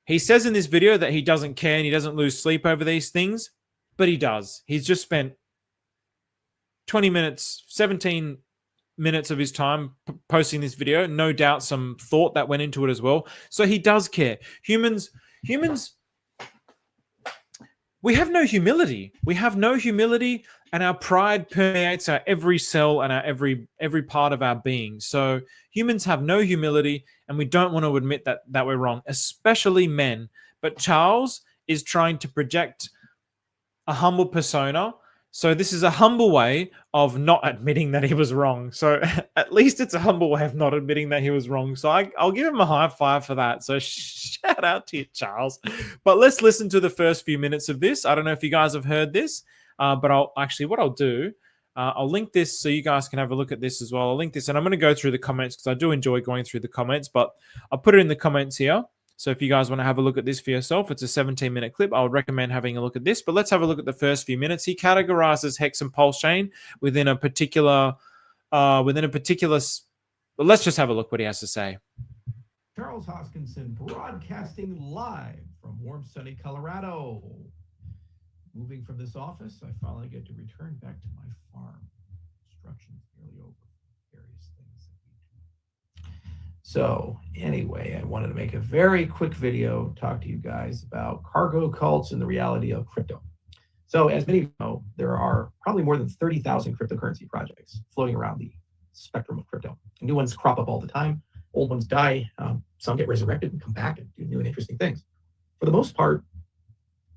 he says in this video that he doesn't care and he doesn't lose sleep over these things, but he does. He's just spent 20 minutes, 17 minutes of his time posting this video. No doubt some thought that went into it as well. So he does care. Humans, we have no humility. We have no humility, and our pride permeates our every cell and our every part of our being. So humans have no humility, and we don't want to admit that we're wrong, especially men. But Charles is trying to project a humble persona. So this is a humble way of not admitting that he was wrong. So at least it's a humble way of not admitting that he was wrong. So I'll give him a high five for that. So shout out to you, Charles. But let's listen to the first few minutes of this. I don't know if you guys have heard this, but what I'll do, I'll link this so you guys can have a look at this as well. I'll link this, and I'm going to go through the comments because I do enjoy going through the comments, but I'll put it in the comments here. So if you guys want to have a look at this for yourself, it's a 17-minute clip. I would recommend having a look at this. But let's have a look at the first few minutes. He categorizes Hex and Pulsechain within a particular. Let's just have a look what he has to say. Charles Hoskinson broadcasting live from warm, sunny Colorado. Moving from this office, I finally get to return back to my farm. Construction's nearly over. Various things that we do. So anyway, I wanted to make a very quick video, talk to you guys about cargo cults and the reality of crypto. So as many of you know, there are probably more than 30,000 cryptocurrency projects floating around the spectrum of crypto. New ones crop up all the time. Old ones die. Some get resurrected and come back and do new and interesting things. For the most part,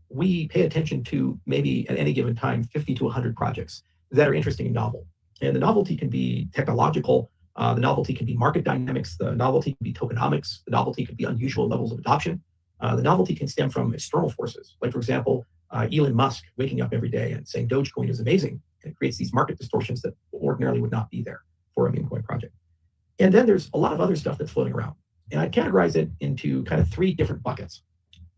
we pay attention to maybe at any given time 50 to 100 projects that are interesting and novel. And the novelty can be technological. The novelty can be market dynamics. The novelty can be tokenomics. The novelty could be unusual levels of adoption. The novelty can stem from external forces. Like, for example, Elon Musk waking up every day and saying Dogecoin is amazing. And it creates these market distortions that ordinarily would not be there for a meme coin project. And then there's a lot of other stuff that's floating around. And I'd categorize it into kind of 3 different buckets.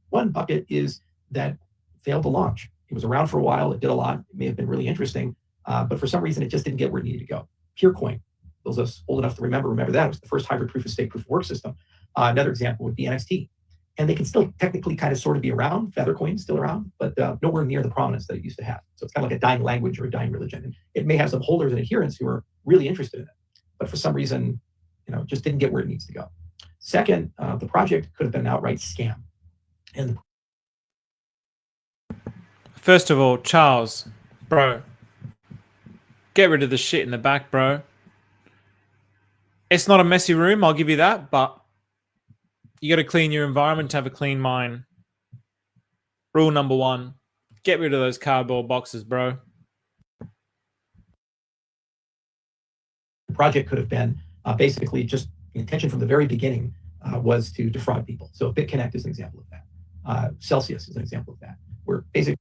One bucket is that failed to launch. It was around for a while. It did a lot. It may have been really interesting, but for some reason, it just didn't get where it needed to go. Purecoin. Those of us old enough to remember that. It was the first hybrid proof of stake, proof of work system. Another example would be NXT. And they can still technically kind of sort of be around. Feathercoin's still around, but nowhere near the prominence that it used to have. So it's kind of like a dying language or a dying religion. And it may have some holders and adherents who are really interested in it, but for some reason, just didn't get where it needs to go. Second, the project could have been an outright scam. And First of all, Charles, bro, get rid of the shit in the back, bro. It's not a messy room, I'll give you that, but you got to clean your environment to have a clean mind. Rule number 1, get rid of those cardboard boxes, bro. project could have been basically just the intention from the very beginning was to defraud people. So BitConnect is an example of that. Celsius is an example of that. Where basically.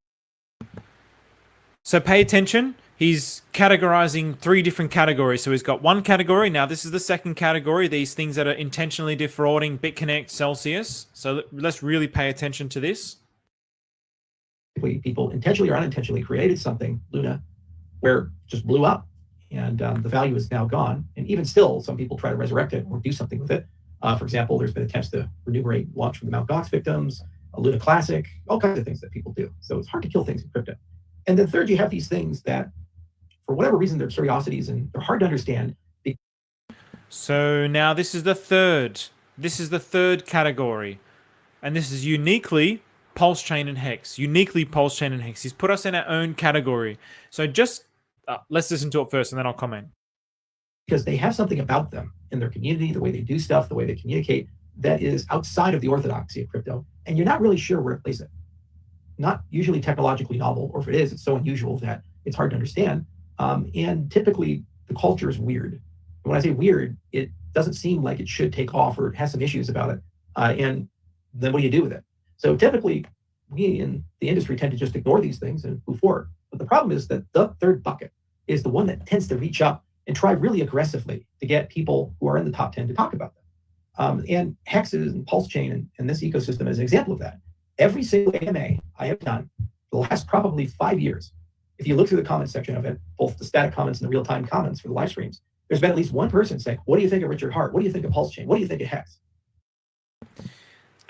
So pay attention. He's categorizing 3 different categories. So he's got one category. Now this is the second category. These things that are intentionally defrauding BitConnect, Celsius. So let's really pay attention to this. People intentionally or unintentionally created something, Luna, where it just blew up, and the value is now gone. And even still, some people try to resurrect it or do something with it. For example, there's been attempts to remunerate launch from the Mt. Gox victims, a Luna Classic, all kinds of things that people do. So it's hard to kill things in crypto. And then third, you have these things that, for whatever reason, they're curiosities and they're hard to understand. So now this is the third. This is the third category. And this is uniquely Pulsechain and Hex. Uniquely Pulsechain and Hex. He's put us in our own category. So just let's listen to it first and then I'll comment. Because they have something about them in their community, the way they do stuff, the way they communicate, that is outside of the orthodoxy of crypto. And you're not really sure where to place it. Not usually technologically novel, or if it is, it's so unusual that it's hard to understand. And typically the culture is weird. And when I say weird, it doesn't seem like it should take off or it has some issues about it. And then what do you do with it? So typically we in the industry tend to just ignore these things and move forward. But the problem is that the third bucket is the one that tends to reach up and try really aggressively to get people who are in the top 10 to talk about them. And Hexes and Pulsechain and this ecosystem is an example of that. Every single AMA I have done for the last probably 5 years, if you look through the comment section of it, both the static comments and the real-time comments for the live streams, there's been at least one person saying, what do you think of Richard Heart? What do you think of Pulsechain? What do you think of Hex?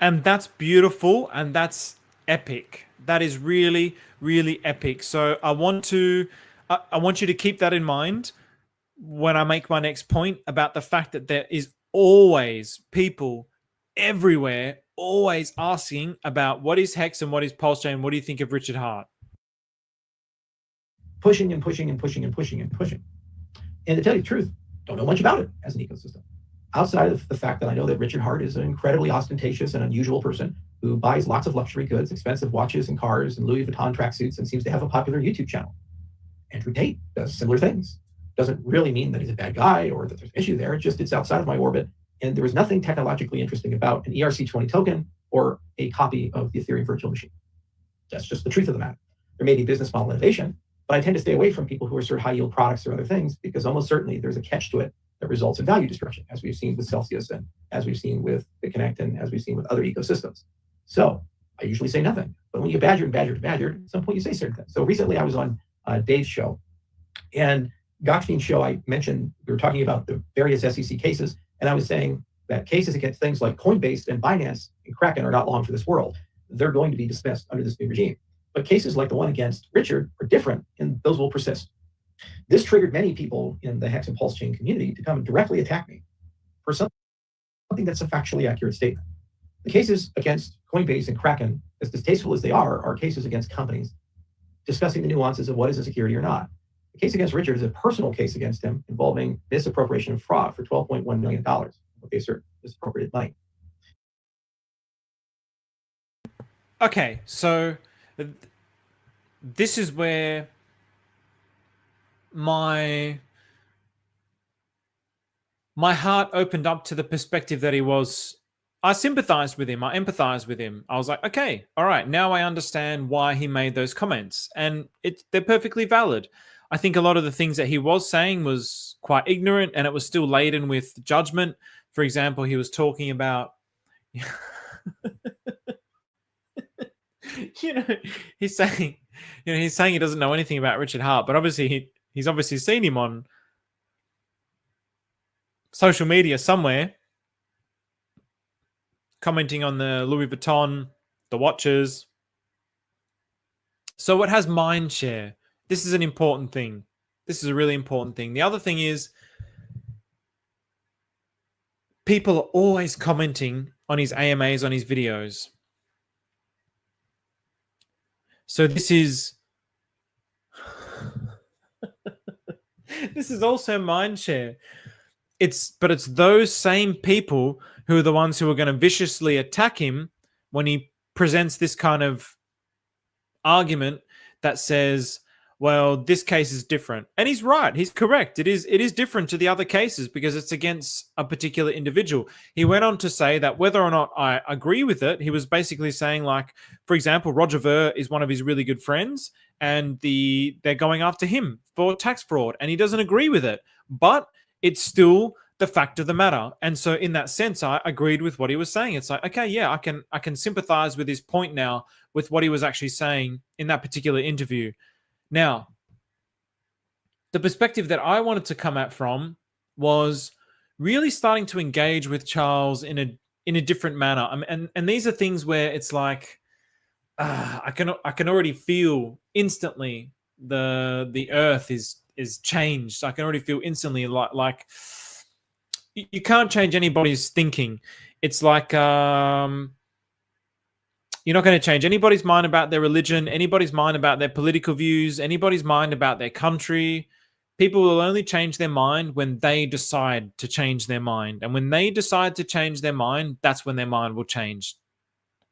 And that's beautiful and that's epic. That is really, really epic. So I want you to keep that in mind when I make my next point about the fact that there is always people everywhere always asking about what is Hex and what is Pulsechain. What do you think of Richard Heart? Pushing and pushing and pushing and pushing and pushing. And to tell you the truth, don't know much about it as an ecosystem. Outside of the fact that I know that Richard Heart is an incredibly ostentatious and unusual person who buys lots of luxury goods, expensive watches and cars and Louis Vuitton tracksuits and seems to have a popular YouTube channel. Andrew Tate does similar things. Doesn't really mean that he's a bad guy or that there's an issue there. It's outside of my orbit. And there was nothing technologically interesting about an ERC20 token or a copy of the Ethereum virtual machine. That's just the truth of the matter. There may be business model innovation, but I tend to stay away from people who are sort of high yield products or other things because almost certainly there's a catch to it that results in value destruction, as we've seen with Celsius and as we've seen with BitConnect and as we've seen with other ecosystems. So I usually say nothing, but when you badger and badger and badger, at some point you say certain things. So recently I was on Dave's show, and Goxstein's show, I mentioned, we were talking about the various SEC cases, and I was saying that cases against things like Coinbase and Binance and Kraken are not long for this world. They're going to be dismissed under this new regime. But cases like the one against Richard are different, and those will persist. This triggered many people in the Hex and Pulsechain community to come and directly attack me for something that's a factually accurate statement. The cases against Coinbase and Kraken, as distasteful as they are cases against companies discussing the nuances of what is a security or not. The case against Richard is a personal case against him involving misappropriation and fraud for $12.1 million, what they assert misappropriated money. Okay, so this is where my heart opened up to the perspective that he was. I sympathized with him. I empathized with him. I was like, okay, all right, now I understand why he made those comments, and they're perfectly valid. I think a lot of the things that he was saying was quite ignorant, and it was still laden with judgment. For example, he was talking about, he's saying he doesn't know anything about Richard Heart, but obviously he's obviously seen him on social media somewhere, commenting on the Louis Vuitton, the watches. So it has mind share. This is an important thing. This is a really important thing. The other thing is people are always commenting on his AMAs, on his videos. So this is this is also mind share. But it's those same people who are the ones who are going to viciously attack him when he presents this kind of argument that says, well, this case is different. And he's right. He's correct. It is different to the other cases because it's against a particular individual. He went on to say that whether or not I agree with it, he was basically saying, like, for example, Roger Ver is one of his really good friends and they're going after him for tax fraud and he doesn't agree with it. But it's still the fact of the matter. And so in that sense, I agreed with what he was saying. It's like, okay, yeah, I can sympathize with his point now with what he was actually saying in that particular interview. Now, the perspective that I wanted to come at from was really starting to engage with Charles in a different manner. And these are things where it's like I can already feel instantly the earth is changed. I can already feel instantly like you can't change anybody's thinking. It's like you're not going to change anybody's mind about their religion, anybody's mind about their political views, anybody's mind about their country. People will only change their mind when they decide to change their mind. And when they decide to change their mind, that's when their mind will change.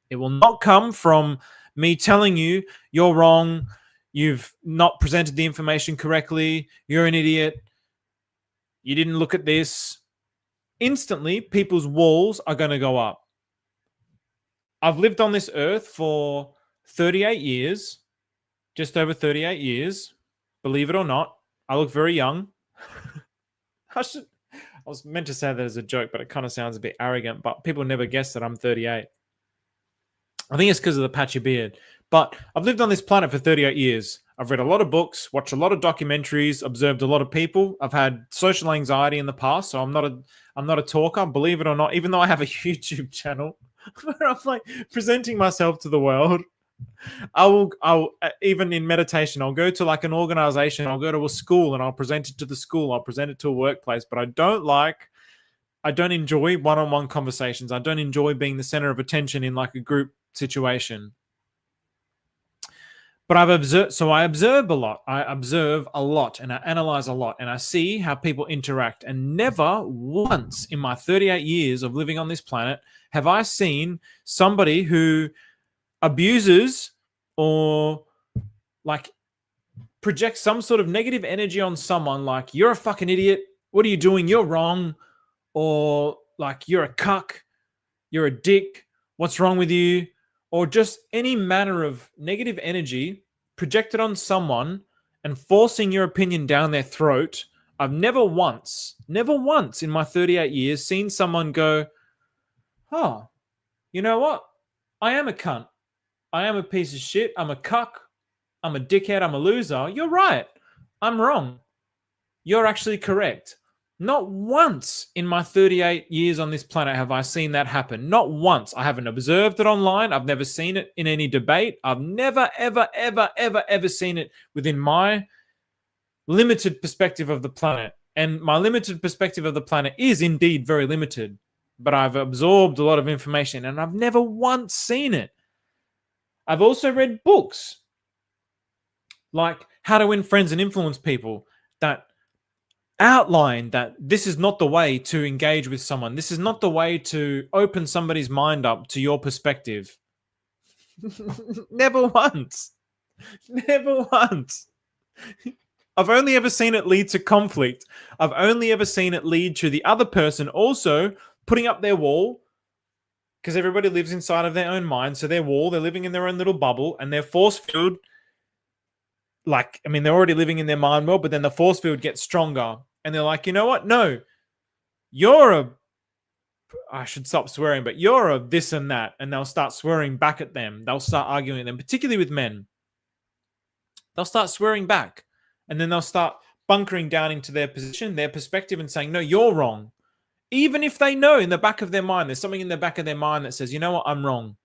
It will not come from me telling you you're wrong, you've not presented the information correctly, you're an idiot, you didn't look at this. Instantly, people's walls are going to go up. I've lived on this earth for 38 years, just over 38 years. Believe it or not, I look very young. I was meant to say that as a joke, but it kind of sounds a bit arrogant, but people never guess that I'm 38. I think it's because of the patchy beard. But I've lived on this planet for 38 years. I've read a lot of books, watched a lot of documentaries, observed a lot of people. I've had social anxiety in the past, so I'm not a talker, believe it or not, even though I have a YouTube channel where I'm like presenting myself to the world. I'll even in meditation, I'll go to like an organization, I'll go to a school and I'll present it to the school, I'll present it to a workplace, but I don't enjoy one-on-one conversations. I don't enjoy being the center of attention in like a group situation. But I observe a lot. I observe a lot and I analyze a lot and I see how people interact. And never once in my 38 years of living on this planet have I seen somebody who abuses or like projects some sort of negative energy on someone, like, you're a fucking idiot, what are you doing, you're wrong, or like, you're a cuck, you're a dick, what's wrong with you, or just any manner of negative energy projected on someone and forcing your opinion down their throat. I've never once in my 38 years seen someone go, oh, you know what? I am a cunt. I am a piece of shit. I'm a cuck. I'm a dickhead. I'm a loser. You're right. I'm wrong. You're actually correct. Not once in my 38 years on this planet have I seen that happen. Not once. I haven't observed it online. I've never seen it in any debate. I've never, ever, ever, ever, ever seen it within my limited perspective of the planet. And my limited perspective of the planet is indeed very limited. But I've absorbed a lot of information and I've never once seen it. I've also read books like How to Win Friends and Influence People that outline that this is not the way to engage with someone. This is not the way to open somebody's mind up to your perspective. Never once. Never once. I've only ever seen it lead to conflict. I've only ever seen it lead to the other person also putting up their wall, because everybody lives inside of their own mind. So their wall, they're living in their own little bubble and they're force field. Like, I mean, they're already living in their mind world, but then the force field gets stronger. And they're like, you know what? No, I should stop swearing, but you're a this and that. And they'll start swearing back at them. They'll start arguing with them, particularly with men. They'll start swearing back. And then they'll start bunkering down into their position, their perspective, and saying, no, you're wrong. Even if they know in the back of their mind, there's something in the back of their mind that says, you know what? I'm wrong.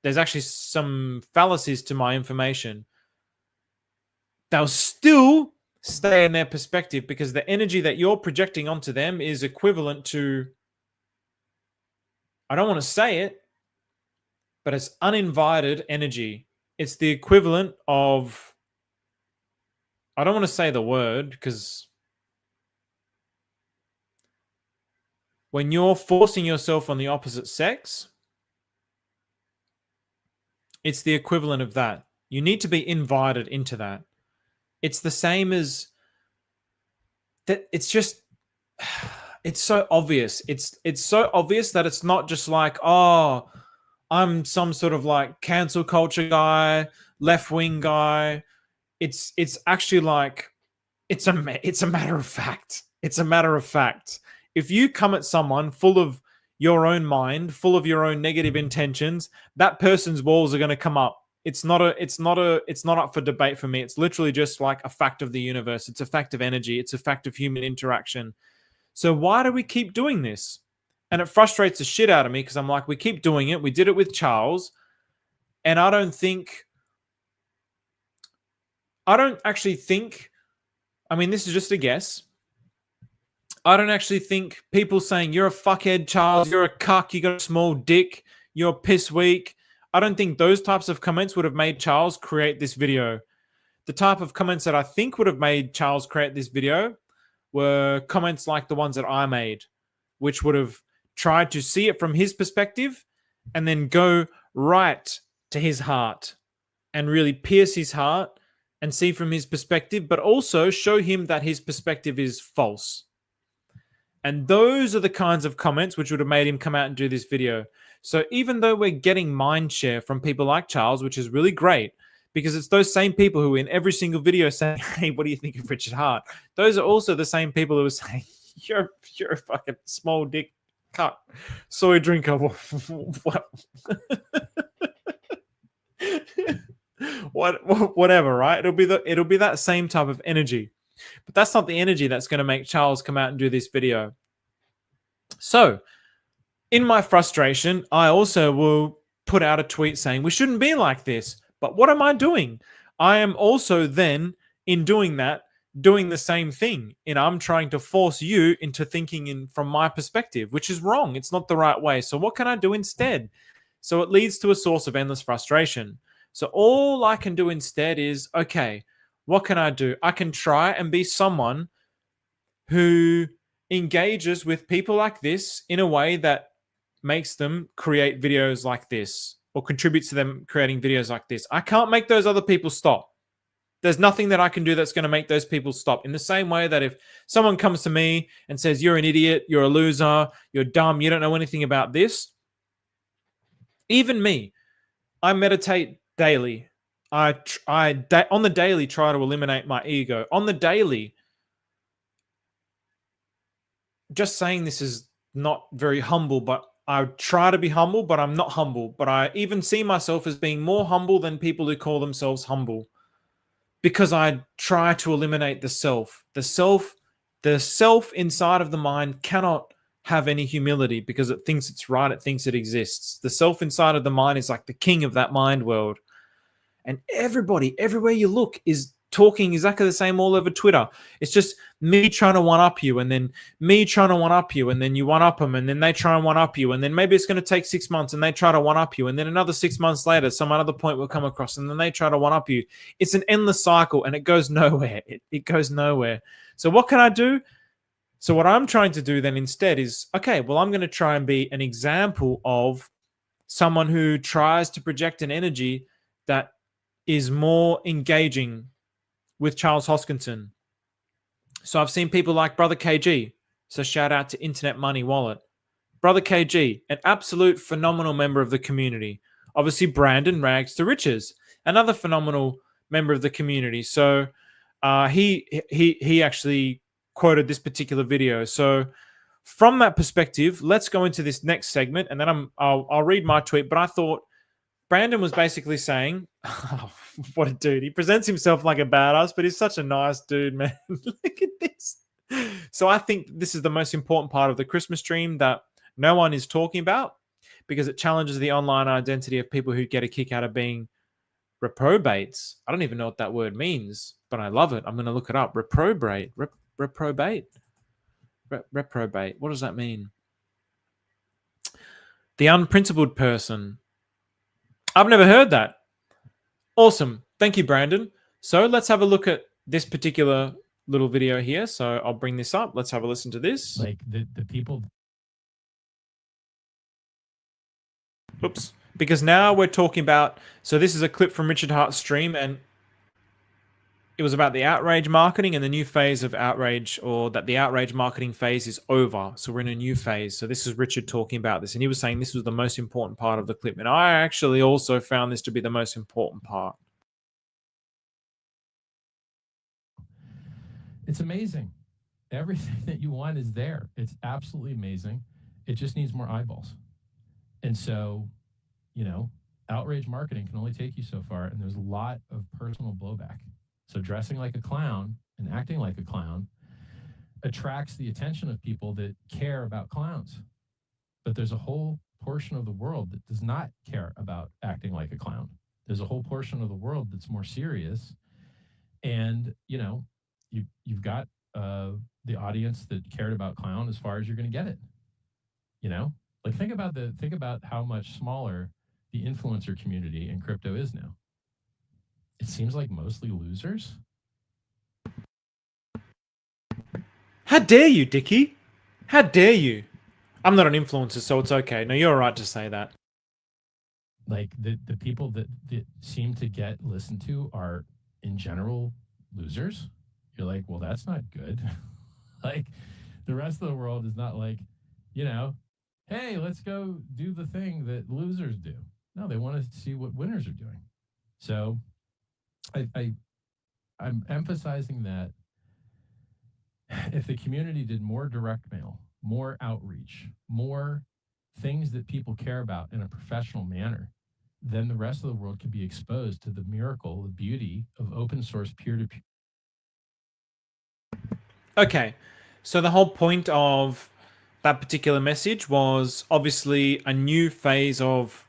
There's actually some fallacies to my information. They'll still stay in their perspective because the energy that you're projecting onto them is equivalent to, I don't want to say it, but it's uninvited energy. It's the equivalent of, I don't want to say the word because when you're forcing yourself on the opposite sex, it's the equivalent of that. You need to be invited into that. It's the same as that. It's just, it's so obvious. It's so obvious that it's not just like, oh, I'm some sort of like cancel culture guy, left-wing guy. It's actually like, it's a matter of fact. It's a matter of fact. If you come at someone full of your own mind, full of your own negative intentions, that person's walls are going to come up. It's not up for debate for me. It's literally just like a fact of the universe. It's a fact of energy. It's a fact of human interaction. So why do we keep doing this? And it frustrates the shit out of me because I'm like, we keep doing it. We did it with Charles. And I don't actually think, I mean, this is just a guess. I don't actually think people saying, you're a fuckhead, Charles, you're a cuck, you got a small dick, you're piss weak. I don't think those types of comments would have made Charles create this video. The type of comments that I think would have made Charles create this video were comments like the ones that I made, which would have tried to see it from his perspective and then go right to his heart and really pierce his heart and see from his perspective, but also show him that his perspective is false. And those are the kinds of comments which would have made him come out and do this video. So even though we're getting mind share from people like Charles, which is really great, because it's those same people who in every single video say, hey, what do you think of Richard Hart? Those are also the same people who are saying, you're a fucking small dick cunt, soy drinker. Whatever, right? It'll be that same type of energy. But that's not the energy that's going to make Charles come out and do this video. So, in my frustration, I also will put out a tweet saying we shouldn't be like this. But what am I doing? I am also then, in doing that, doing the same thing. And I'm trying to force you into thinking from my perspective, which is wrong. It's not the right way. So what can I do instead? So it leads to a source of endless frustration. So all I can do instead is, okay, what can I do? I can try and be someone who engages with people like this in a way that makes them create videos like this or contributes to them creating videos like this. I can't make those other people stop. There's nothing that I can do that's going to make those people stop. In the same way that if someone comes to me and says, you're an idiot, you're a loser, you're dumb, you don't know anything about this. Even me, I meditate daily. I on the daily try to eliminate my ego. On the daily, just saying this is not very humble, but I try to be humble, but I'm not humble. But I even see myself as being more humble than people who call themselves humble, because I try to eliminate the self. The self inside of the mind cannot have any humility because it thinks it's right. It thinks it exists. The self inside of the mind is like the king of that mind world. And everybody, everywhere you look, is talking exactly the same all over Twitter. It's just me trying to one-up you, and then me trying to one-up you, and then you one-up them, and then they try and one-up you, and then maybe it's going to take 6 months, and they try to one-up you, and then another 6 months later, some other point will come across, and then they try to one-up you. It's an endless cycle, and it goes nowhere. It goes nowhere. So what can I do? So what I'm trying to do then instead is, okay, well, I'm going to try and be an example of someone who tries to project an energy that is more engaging with Charles Hoskinson. So I've seen people like Brother KG. So shout out to Internet Money Wallet. Brother KG, an absolute phenomenal member of the community. Obviously, Brandon Rags2Riches, another phenomenal member of the community. So he actually quoted this particular video. So from that perspective, let's go into this next segment, and then I'll read my tweet. But I thought Brandon was basically saying, oh, what a dude. He presents himself like a badass, but he's such a nice dude, man. Look at this. So I think this is the most important part of the Christmas dream that no one is talking about, because it challenges the online identity of people who get a kick out of being reprobates. I don't even know what that word means, but I love it. I'm going to look it up. Reprobate. Reprobate. Reprobate. What does that mean? The unprincipled person. I've never heard that. Awesome. Thank you, Brandon. So let's have a look at this particular little video here. So I'll bring this up. Let's have a listen to this. Like the people. Oops. because now we're talking about, so this is a clip from Richard Hart's stream, and it was about the outrage marketing and the new phase of outrage, or that the outrage marketing phase is over. So we're in a new phase. So this is Richard talking about this, and he was saying this was the most important part of the clip. And I actually also found this to be the most important part. It's amazing. Everything that you want is there. It's absolutely amazing. It just needs more eyeballs. And so, you know, outrage marketing can only take you so far, and there's a lot of personal blowback. So dressing like a clown and acting like a clown attracts the attention of people that care about clowns. But there's a whole portion of the world that does not care about acting like a clown. There's a whole portion of the world that's more serious. And, you know, you've got the audience that cared about clown as far as you're going to get it. You know, like think about how much smaller the influencer community in crypto is now. It seems like mostly losers. How dare you, Dickie? How dare you? I'm not an influencer, so it's okay. No, you're right to say that. Like the people that seem to get listened to are in general losers. You're like, well, that's not good. Like the rest of the world is not like, you know, hey, let's go do the thing that losers do. No, they want to see what winners are doing. So I'm emphasizing that if the community did more direct mail, more outreach, more things that people care about in a professional manner, then the rest of the world could be exposed to the miracle, the beauty of open source peer-to-peer. Okay, so the whole point of that particular message was obviously a new phase of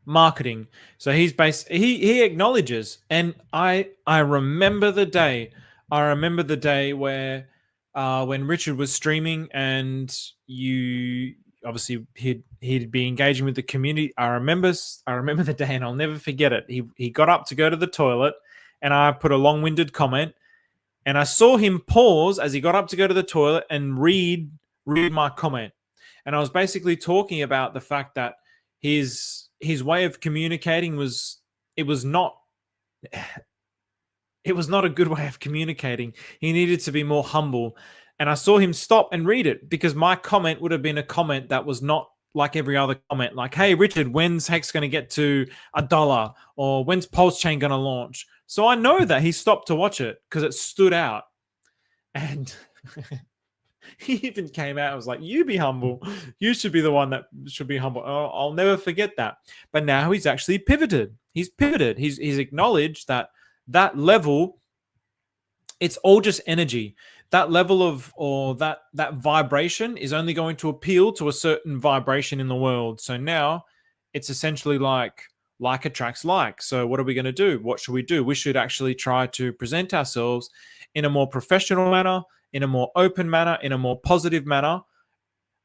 marketing. So he acknowledges, and I remember the day. I remember the day where when Richard was streaming, and you obviously he'd be engaging with the community. I remember the day, and I'll never forget it. He got up to go to the toilet, and I put a long-winded comment, and I saw him pause as he got up to go to the toilet and read my comment. And I was basically talking about the fact that his way of communicating was not a good way of communicating. He needed to be more humble. And I saw him stop and read it, because my comment would have been a comment that was not like every other comment. Like, hey, Richard, when's Hex going to get to $1? Or when's Pulsechain going to launch? So I know that he stopped to watch it because it stood out. And he even came out and was like, you be humble. You should be the one that should be humble. Oh, I'll never forget that. But now he's actually pivoted. He's pivoted. He's acknowledged that level, it's all just energy. That level of, or that vibration is only going to appeal to a certain vibration in the world. So now it's essentially like attracts like. So what are we going to do? What should we do? We should actually try to present ourselves in a more professional manner, in a more open manner, in a more positive manner.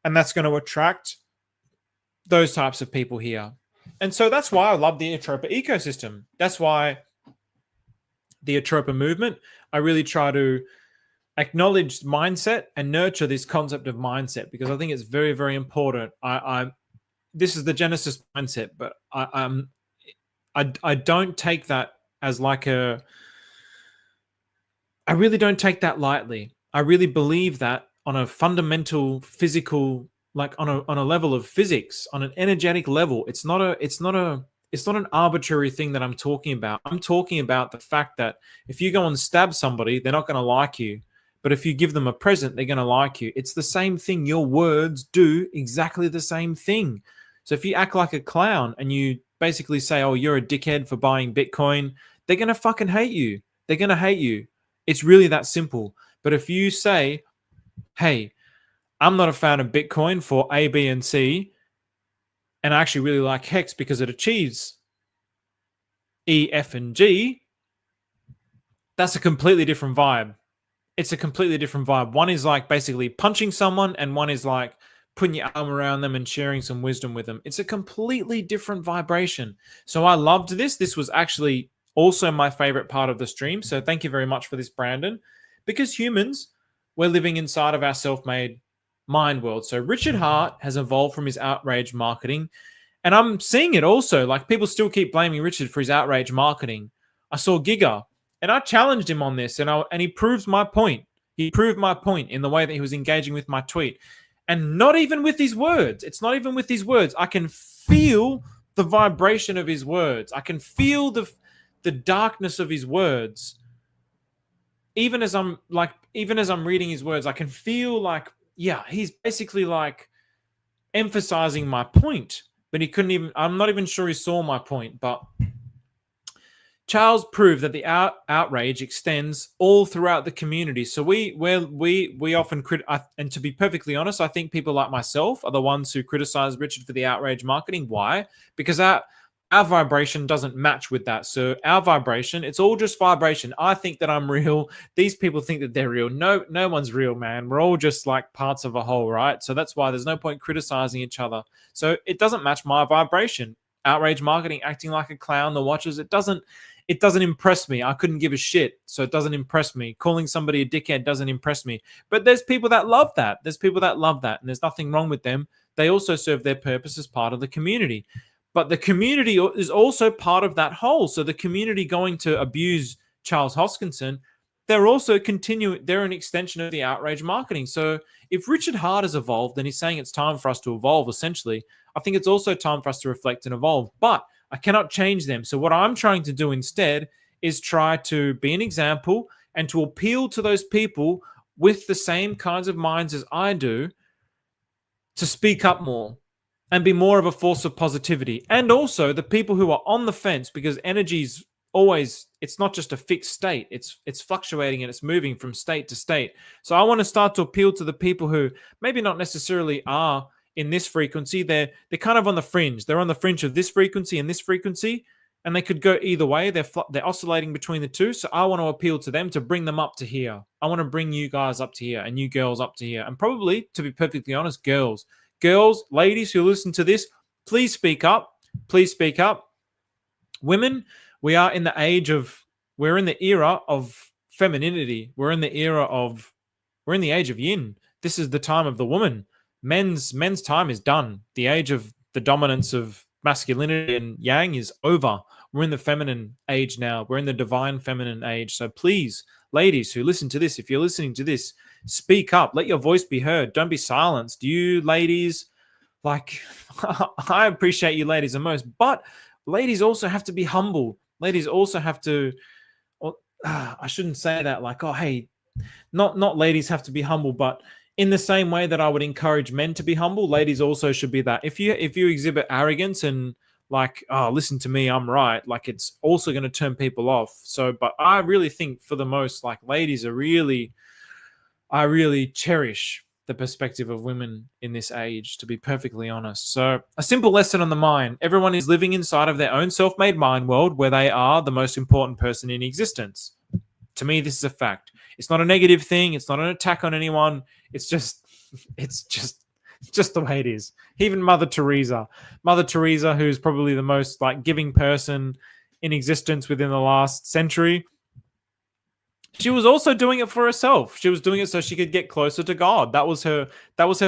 And that's going to attract those types of people here. And so that's why I love the Atropa ecosystem. That's why the Atropa movement, I really try to acknowledge mindset and nurture this concept of mindset, because I think it's very, very important. This is the Genesis mindset, but I don't take that as like I really don't take that lightly. I really believe that on a fundamental physical, like on a level of physics, on an energetic level, it's not an arbitrary thing that I'm talking about. I'm talking about the fact that if you go and stab somebody, they're not going to like you. But if you give them a present, they're going to like you. It's the same thing. Your words do exactly the same thing. So if you act like a clown and you basically say, oh, you're a dickhead for buying Bitcoin, they're going to fucking hate you. They're going to hate you. It's really that simple. But if you say, hey, I'm not a fan of Bitcoin for A, B, and C, and I actually really like Hex because it achieves E, F, and G, that's a completely different vibe. It's a completely different vibe. One is like basically punching someone, and one is like putting your arm around them and sharing some wisdom with them. It's a completely different vibration. So I loved this. This was actually also my favorite part of the stream. So thank you very much for this, Brandon. Because humans, we're living inside of our self-made mind world. So Richard Hart has evolved from his outrage marketing, And I'm seeing it also. Like, people still keep blaming Richard for his outrage marketing. I saw Giga, and I challenged him on this, and he proved my point. He proved my point in the way that he was engaging with my tweet. And not even with his words. It's not even with his words. I can feel the vibration of his words. I can feel the darkness of his words. Even as I'm reading his words, I can feel like, yeah, he's basically like emphasizing my point. But he couldn't even, I'm not even sure he saw my point. But Charles proved that the outrage extends all throughout the community. So we often and to be perfectly honest, I think people like myself are the ones who criticize Richard for the outrage marketing. Why? Because our vibration doesn't match with that. So our vibration, it's all just vibration. I think that I'm real. These people think that they're real. No one's real, man. We're all just like parts of a whole, right? So that's why there's no point criticizing each other. So it doesn't match my vibration. Outrage marketing, acting like a clown, the watchers, it doesn't impress me. I couldn't give a shit, so it doesn't impress me. Calling somebody a dickhead doesn't impress me. But there's people that love that. There's people that love that, and there's nothing wrong with them. They also serve their purpose as part of the community. But the community is also part of that whole. So the community going to abuse Charles Hoskinson, they're also they're an extension of the outrage marketing. So if Richard Heart has evolved, and he's saying it's time for us to evolve, essentially, I think it's also time for us to reflect and evolve. But I cannot change them. So what I'm trying to do instead is try to be an example and to appeal to those people with the same kinds of minds as I do to speak up more and be more of a force of positivity. And also the people who are on the fence, because energy's always, it's not just a fixed state. It's fluctuating and it's moving from state to state. So I want to start to appeal to the people who maybe not necessarily are in this frequency. They're kind of on the fringe. They're on the fringe of this frequency and this frequency, and they could go either way. They're oscillating between the two. So I want to appeal to them to bring them up to here. I want to bring you guys up to here and you girls up to here. And probably, to be perfectly honest, girls, ladies who listen to this, please speak up. Please speak up. Women, we're in the era of femininity. We're in the age of yin. This is the time of the woman. Men's time is done. The age of the dominance of masculinity and yang is over. We're in the feminine age now. We're in the divine feminine age. So please, ladies who listen to this, if you're listening to this, speak up. Let your voice be heard. Don't be silenced. You ladies, like, I appreciate you ladies the most, but ladies also have to be humble. Ladies also have to, I shouldn't say that, like, oh, hey, not ladies have to be humble, but in the same way that I would encourage men to be humble, ladies also should be that. If you exhibit arrogance and like, oh, listen to me, I'm right, like, it's also going to turn people off. So, but I really think for the most, like, ladies are really, I really cherish the perspective of women in this age, to be perfectly honest. So a simple lesson on the mind. Everyone is living inside of their own self-made mind world where they are the most important person in existence. To me, this is a fact. It's not a negative thing. It's not an attack on anyone. It's just the way it is. Even Mother Teresa, who's probably the most like giving person in existence within the last century, she was also doing it for herself. She was doing it so she could get closer to God. That was her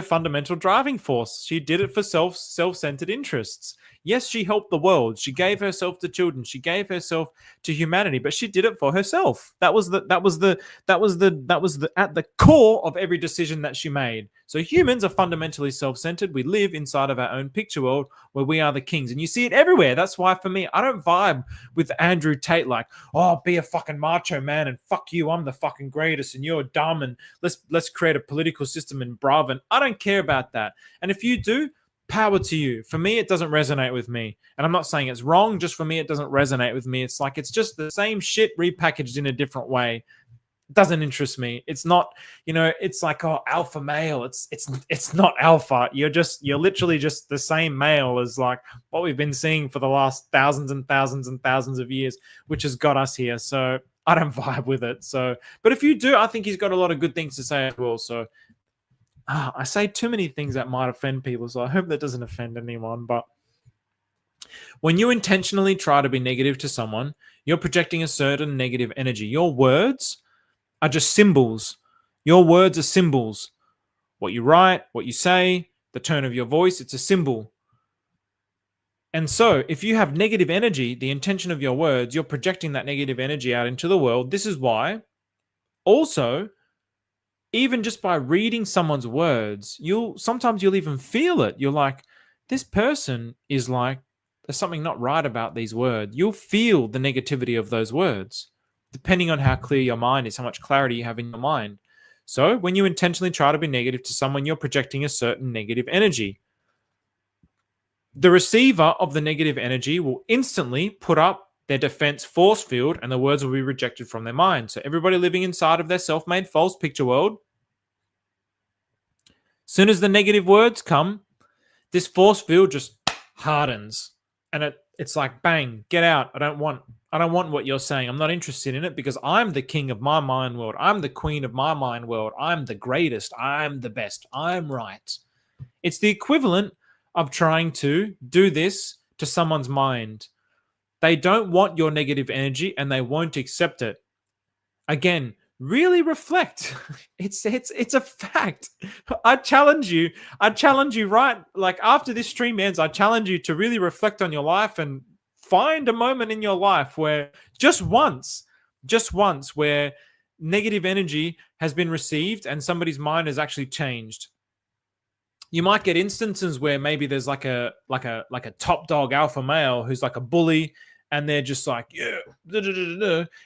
fundamental driving force. She did it for self-centered interests. Yes, she helped the world. She gave herself to children. She gave herself to humanity, but she did it for herself. That was at the core of every decision that she made. So humans are fundamentally self-centered. We live inside of our own picture world where we are the kings, and you see it everywhere. That's why for me, I don't vibe with Andrew Tate like, oh, be a fucking macho man and fuck you, I'm the fucking greatest and you're dumb and let's create a political system in Bravo. And I don't care about that. And if you do, power to you. For me, it doesn't resonate with me. And I'm not saying it's wrong. Just for me, it doesn't resonate with me. It's like, it's just the same shit repackaged in a different way. It doesn't interest me. It's not, it's like, oh, alpha male. It's not alpha. You're literally just the same male as like what we've been seeing for the last thousands and thousands and thousands of years, which has got us here. So I don't vibe with it. So, but if you do, I think he's got a lot of good things to say as well. So I say too many things that might offend people, so I hope that doesn't offend anyone. But when you intentionally try to be negative to someone, you're projecting a certain negative energy. Your words are just symbols. Your words are symbols. What you write, what you say, the tone of your voice, it's a symbol. And so if you have negative energy, the intention of your words, you're projecting that negative energy out into the world. This is why also, even just by reading someone's words, sometimes you'll even feel it. You're like, this person is like, there's something not right about these words. You'll feel the negativity of those words, depending on how clear your mind is, how much clarity you have in your mind. So when you intentionally try to be negative to someone, you're projecting a certain negative energy. The receiver of the negative energy will instantly put up their defense force field, and the words will be rejected from their mind. So everybody living inside of their self-made false picture world, soon as the negative words come, this force field just hardens, and it's like, bang, get out. I don't want what you're saying. I'm not interested in it because I'm the king of my mind world. I'm the queen of my mind world. I'm the greatest. I'm the best. I'm right. It's the equivalent of trying to do this to someone's mind. They don't want your negative energy and they won't accept it. Again, really reflect. It's a fact. I challenge you, right? Like after this stream ends, I challenge you to really reflect on your life and find a moment in your life where just once where negative energy has been received and somebody's mind has actually changed. You might get instances where maybe there's like a top dog alpha male who's like a bully, and they're just like, yeah,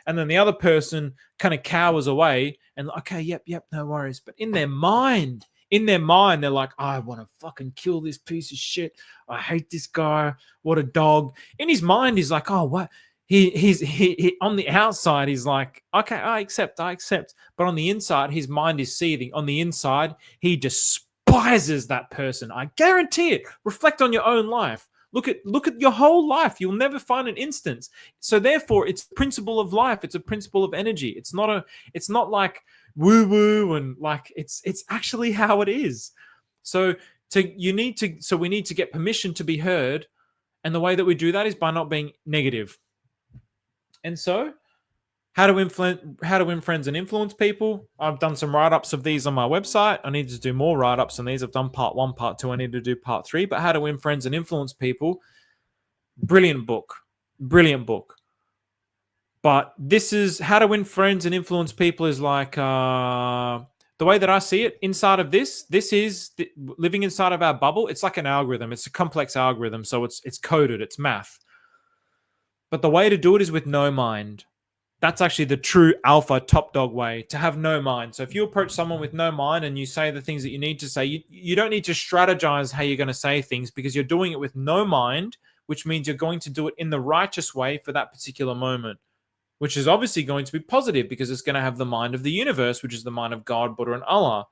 and then the other person kind of cowers away and okay, yep, no worries. But in their mind, they're like, I want to fucking kill this piece of shit. I hate this guy. What a dog. In his mind, he's like, oh, what? He on the outside, he's like, okay, I accept. But on the inside, his mind is seething. On the inside, he despises that person. I guarantee it. Reflect on your own life. Look at your whole life. You'll never find an instance. So therefore, it's a principle of life. It's a principle of energy. It's not like woo woo and like it's actually how it is. So we need to get permission to be heard, and the way that we do that is by not being negative. And so, how to win friends and influence people. I've done some write-ups of these on my website. I need to do more write-ups on these. I've done part 1, part 2. I need to do part 3. But how to win friends and influence people. Brilliant book. But this is how to win friends and influence people is like the way that I see it. Inside of this is living inside of our bubble. It's like an algorithm. It's a complex algorithm. So it's coded. It's math. But the way to do it is with no mind. That's actually the true alpha top dog way, to have no mind. So if you approach someone with no mind and you say the things that you need to say, you don't need to strategize how you're going to say things because you're doing it with no mind, which means you're going to do it in the righteous way for that particular moment, which is obviously going to be positive because it's going to have the mind of the universe, which is the mind of God, Buddha, and Allah.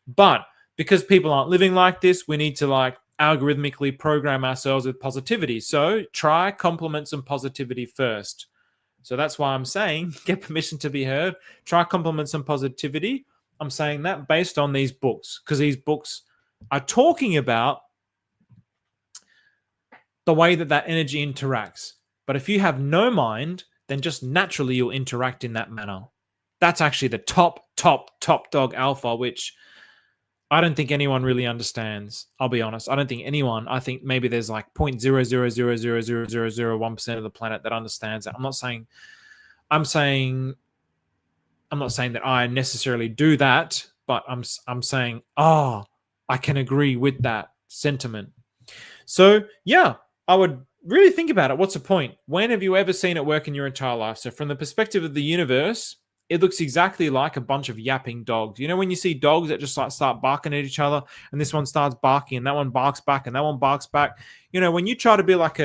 But because people aren't living like this, we need to like algorithmically program ourselves with positivity. So try compliments and positivity first. So that's why I'm saying get permission to be heard. Try compliments and positivity. I'm saying that based on these books, because these books are talking about the way that energy interacts. But if you have no mind, then just naturally you'll interact in that manner. That's actually the top dog alpha, which I don't think anyone really understands. I'll be honest. I don't think anyone. I think maybe there's like 0.0000001% of the planet that understands it. I'm not saying that I necessarily do that, but I'm saying, I can agree with that sentiment. So yeah, I would really think about it. What's the point? When have you ever seen it work in your entire life? So from the perspective of the universe, it looks exactly like a bunch of yapping dogs. You know, when you see dogs that just like start barking at each other and this one starts barking and that one barks back and that one barks back. You know, when you try to be like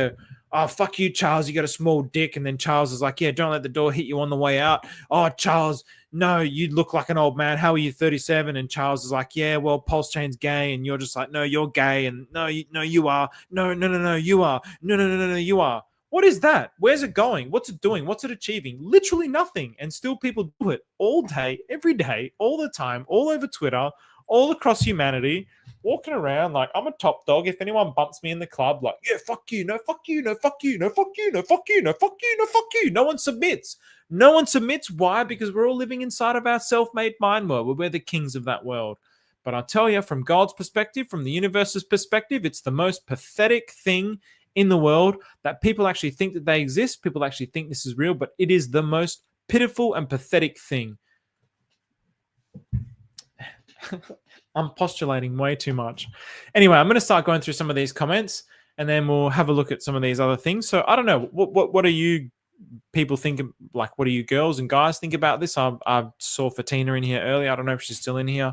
oh, fuck you, Charles, you got a small dick. And then Charles is like, yeah, don't let the door hit you on the way out. Oh, Charles, no, you look like an old man. How are you, 37? And Charles is like, yeah, well, Pulsechain's gay. And you're just like, no, you're gay. And no, you are. No, you are. No, you are. What is that? Where's it going? What's it doing? What's it achieving? Literally nothing. And still people do it all day, every day, all the time, all over Twitter, all across humanity, walking around like I'm a top dog. If anyone bumps me in the club, like, yeah, fuck you, no, fuck you, no, fuck you, no, fuck you, no, fuck you, no, fuck you, no, fuck you. No one submits. No one submits. Why? Because we're all living inside of our self-made mind world. We're the kings of that world. But I'll tell you, from God's perspective, from the universe's perspective, it's the most pathetic thing in the world that people actually think that they exist. People actually think this is real, but it is the most pitiful and pathetic thing. I'm postulating way too much. Anyway, I'm going to start going through some of these comments, and then we'll have a look at some of these other things. So I don't know, what are you people think, like, what do you girls and guys think about this? I saw Fatina in here earlier. I don't know if she's still in here.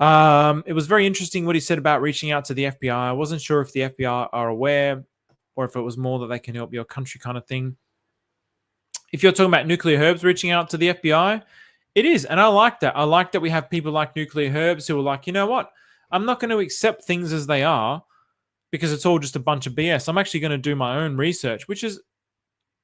It was very interesting what he said about reaching out to the FBI. I wasn't sure if the FBI are aware or if it was more that they can help your country kind of thing. If you're talking about Nuclerherbs reaching out to the FBI, it is. And I like that. I like that we have people like Nuclerherbs who are like, you know what? I'm not going to accept things as they are because it's all just a bunch of BS. I'm actually going to do my own research, which is,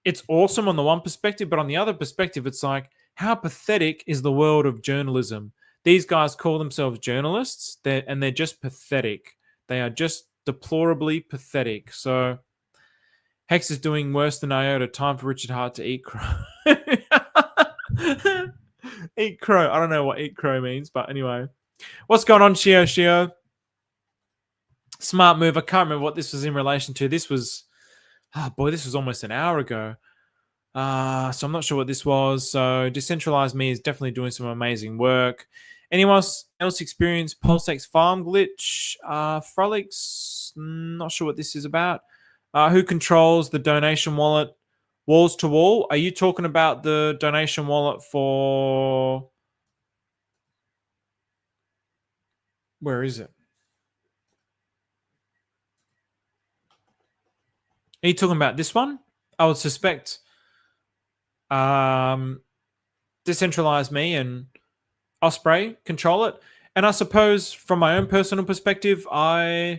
it's awesome on the one perspective, but on the other perspective, it's like, how pathetic is the world of journalism? These guys call themselves journalists, and they're just pathetic. They are just deplorably pathetic. So Hex is doing worse than IOTA. Time for Richard Heart to eat crow. Eat crow. I don't know what eat crow means, but anyway. What's going on, Shio? Smart move. I can't remember what this was in relation to. This was, oh boy, this was almost an hour ago. So I'm not sure what this was. So Decentralized Me is definitely doing some amazing work. Anyone else experience PulseX farm glitch? Frolics, not sure what this is about. Who controls the donation wallet walls to wall? Are you talking about the donation wallet for... Where is it? Are you talking about this one? I would suspect Decentralized Me and Osprey control it. And I suppose from my own personal perspective, I'm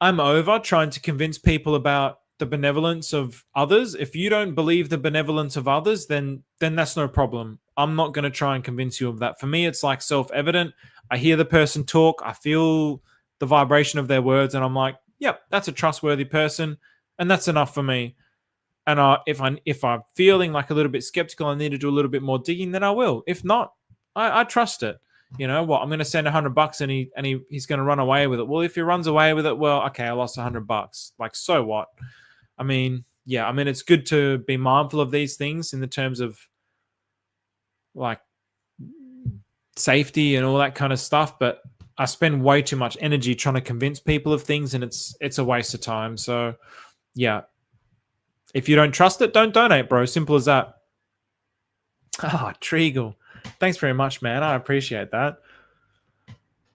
over trying to convince people about the benevolence of others. If you don't believe the benevolence of others, then that's no problem. I'm not going to try and convince you of that. For me, it's like self-evident. I hear the person talk, I feel the vibration of their words, and I'm like, yep, that's a trustworthy person, and that's enough for me. And if I'm feeling like a little bit skeptical, I need to do a little bit more digging, then I will. If not, I trust it. You know what? I'm going to send $100 and he's going to run away with it. Well, if he runs away with it, well, okay, I lost $100. Like, so what? I mean, yeah, I mean, it's good to be mindful of these things in the terms of like safety and all that kind of stuff. But I spend way too much energy trying to convince people of things, and it's a waste of time. So, yeah, if you don't trust it, don't donate, bro. Simple as that. Ah, Treagle. Thanks very much, man. I appreciate that.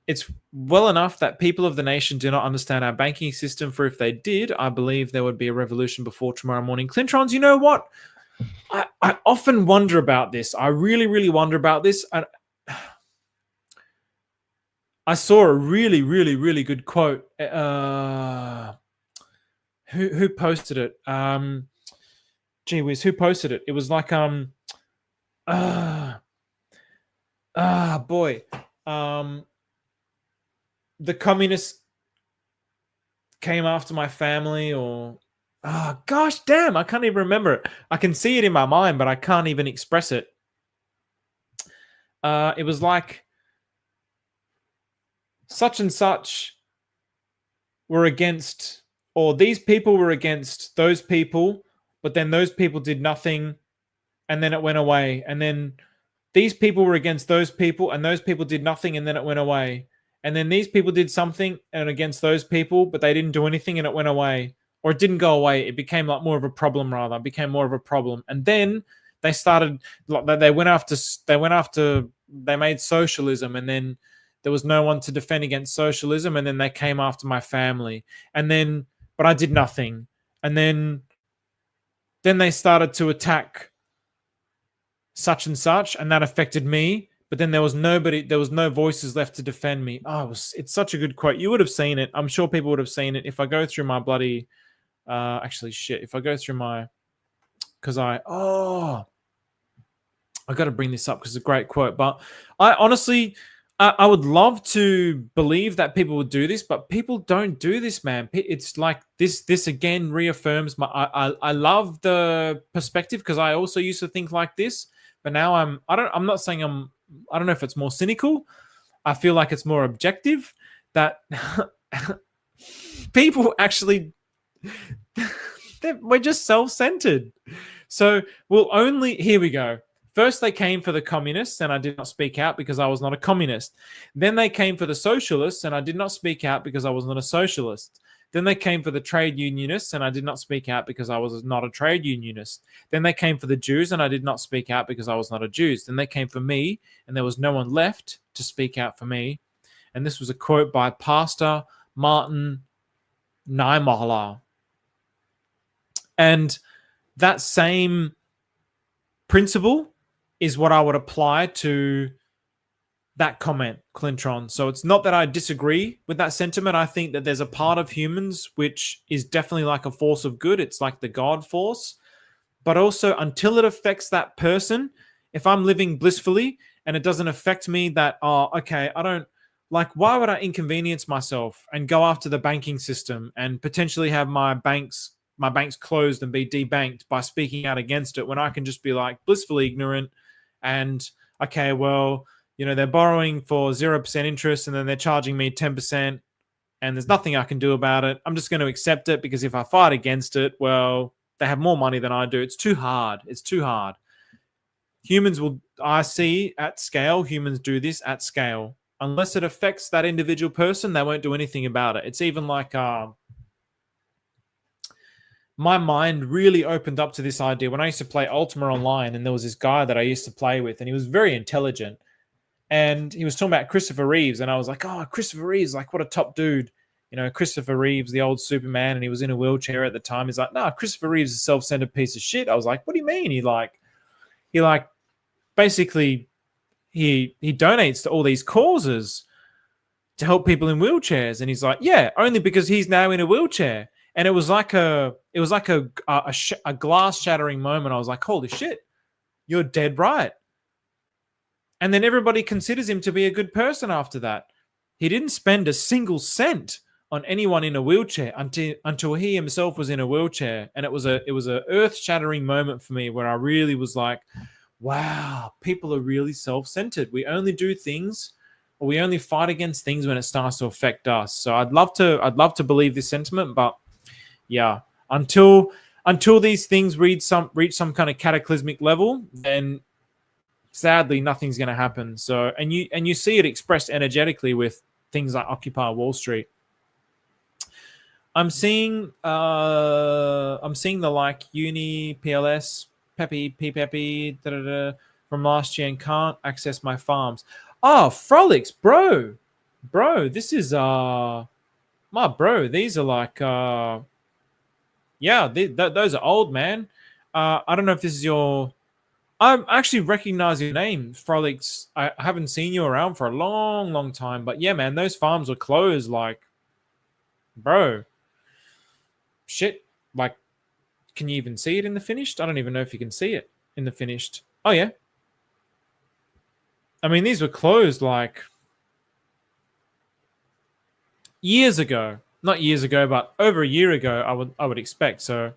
It's well enough that people of the nation do not understand our banking system, for if they did, I believe there would be a revolution before tomorrow morning. Clintrons, you know what? I often wonder about this. I really, really wonder about this. I saw a really, really, really good quote. Who posted it? Gee whiz, who posted it? It was like boy. The communists came after my family, or gosh damn, I can't even remember it. I can see it in my mind, but I can't even express it. It was like such and such were against, or these people were against those people, but then those people did nothing, and then it went away. And then these people were against those people, and those people did nothing, and then it went away. And then these people did something and against those people, but they didn't do anything, and it went away. Or it didn't go away. It became like more of a problem, rather. It became more of a problem. And then they started, they made socialism, and then there was no one to defend against socialism, and then they came after my family. And then, but I did nothing. And then they started to attack such and such, and that affected me. But then there was no voices left to defend me. Oh, it's such a good quote. You would have seen it. I'm sure people would have seen it. If I go through my bloody, if I go through my, because I got to bring this up because it's a great quote. But I honestly, I would love to believe that people would do this, but people don't do this, man. It's like this again reaffirms I love the perspective, because I also used to think like this, but now I don't know if it's more cynical. I feel like it's more objective, that people actually we're just self-centered. So we'll only, here we go. First, they came for the communists, and I did not speak out because I was not a communist. Then they came for the socialists, and I did not speak out because I was not a socialist. Then they came for the trade unionists, and I did not speak out because I was not a trade unionist. Then they came for the Jews, and I did not speak out because I was not a Jew. Then they came for me, and there was no one left to speak out for me. And this was a quote by Pastor Martin Niemöller. And that same principle is what I would apply to that comment, Clintron. So it's not that I disagree with that sentiment. I think that there's a part of humans which is definitely like a force of good. It's like the God force. But also, until it affects that person, if I'm living blissfully and it doesn't affect me, that, oh, okay, I don't, like, why would I inconvenience myself and go after the banking system and potentially have my banks closed and be debanked by speaking out against it, when I can just be like blissfully ignorant and, okay, well, you know, they're borrowing for 0% interest and then they're charging me 10% and there's nothing I can do about it. I'm just going to accept it because if I fight against it, well, they have more money than I do. It's too hard. It's too hard. Humans will, I see at scale, humans do this at scale. Unless it affects that individual person, they won't do anything about it. It's even like my mind really opened up to this idea when I used to play Ultima Online, and there was this guy that I used to play with, and he was very intelligent. And he was talking about Christopher Reeves, and I was like, oh, Christopher Reeves, like, what a top dude. You know, Christopher Reeves, the old Superman, and he was in a wheelchair at the time. He's like, no, Christopher Reeves is a self-centered piece of shit. I was like, what do you mean? He basically, he donates to all these causes to help people in wheelchairs. And he's like, yeah, only because he's now in a wheelchair. And it was like a glass shattering moment. I was like, holy shit, you're dead right. And then everybody considers him to be a good person after that. He didn't spend a single cent on anyone in a wheelchair until he himself was in a wheelchair. And it was a earth-shattering moment for me where I really was like, wow, people are really self-centered. We only do things, or we only fight against things when it starts to affect us. So I'd love to believe this sentiment, but yeah, until these things reach some kind of cataclysmic level, then sadly nothing's going to happen. So and you see it expressed energetically with things like Occupy Wall Street. I'm seeing the like Uni, PLS, Peppy, from last year and can't access my farms. Oh, Frolics, bro, this is my bro. These are like yeah, those are old, man. I don't know if this is your. I actually recognize your name, Frolics. I haven't seen you around for a long, long time, but yeah, man, those farms were closed. Like, bro, shit. Like, can you even see it in the finished? I don't even know if you can see it in the finished. Oh yeah. I mean, these were closed like years ago. Not years ago, but over a year ago, I would expect. So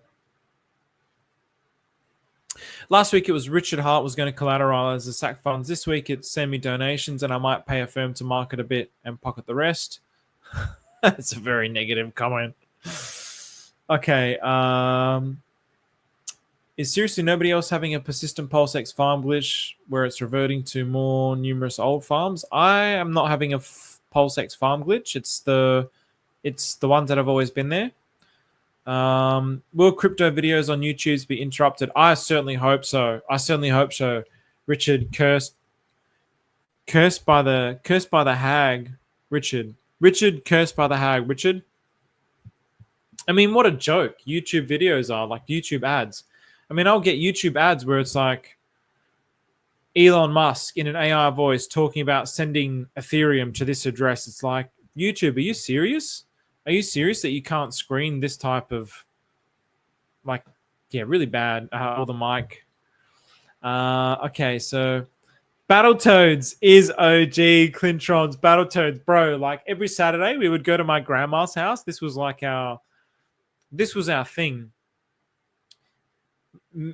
last week it was Richard Heart was going to collateralize the SAC funds. This week it's send me donations and I might pay a firm to market a bit and pocket the rest. That's a very negative comment. Okay. Is seriously nobody else having a persistent PulseX farm glitch where it's reverting to more numerous old farms? I am not having a PulseX farm glitch. It's the ones that have always been there. Will crypto videos on YouTube be interrupted? I certainly hope so. Richard, cursed by the hag. Richard, cursed by the hag. Richard. I mean, what a joke YouTube videos are, like YouTube ads. I mean, I'll get YouTube ads where it's like Elon Musk in an AI voice talking about sending Ethereum to this address. It's like, YouTube, are you serious? Are you serious that you can't screen this type of, like, yeah, really bad. Or the mic. Okay, so Battletoads is OG. Clintron's Battletoads, bro. Like every Saturday, we would go to my grandma's house. This was our thing.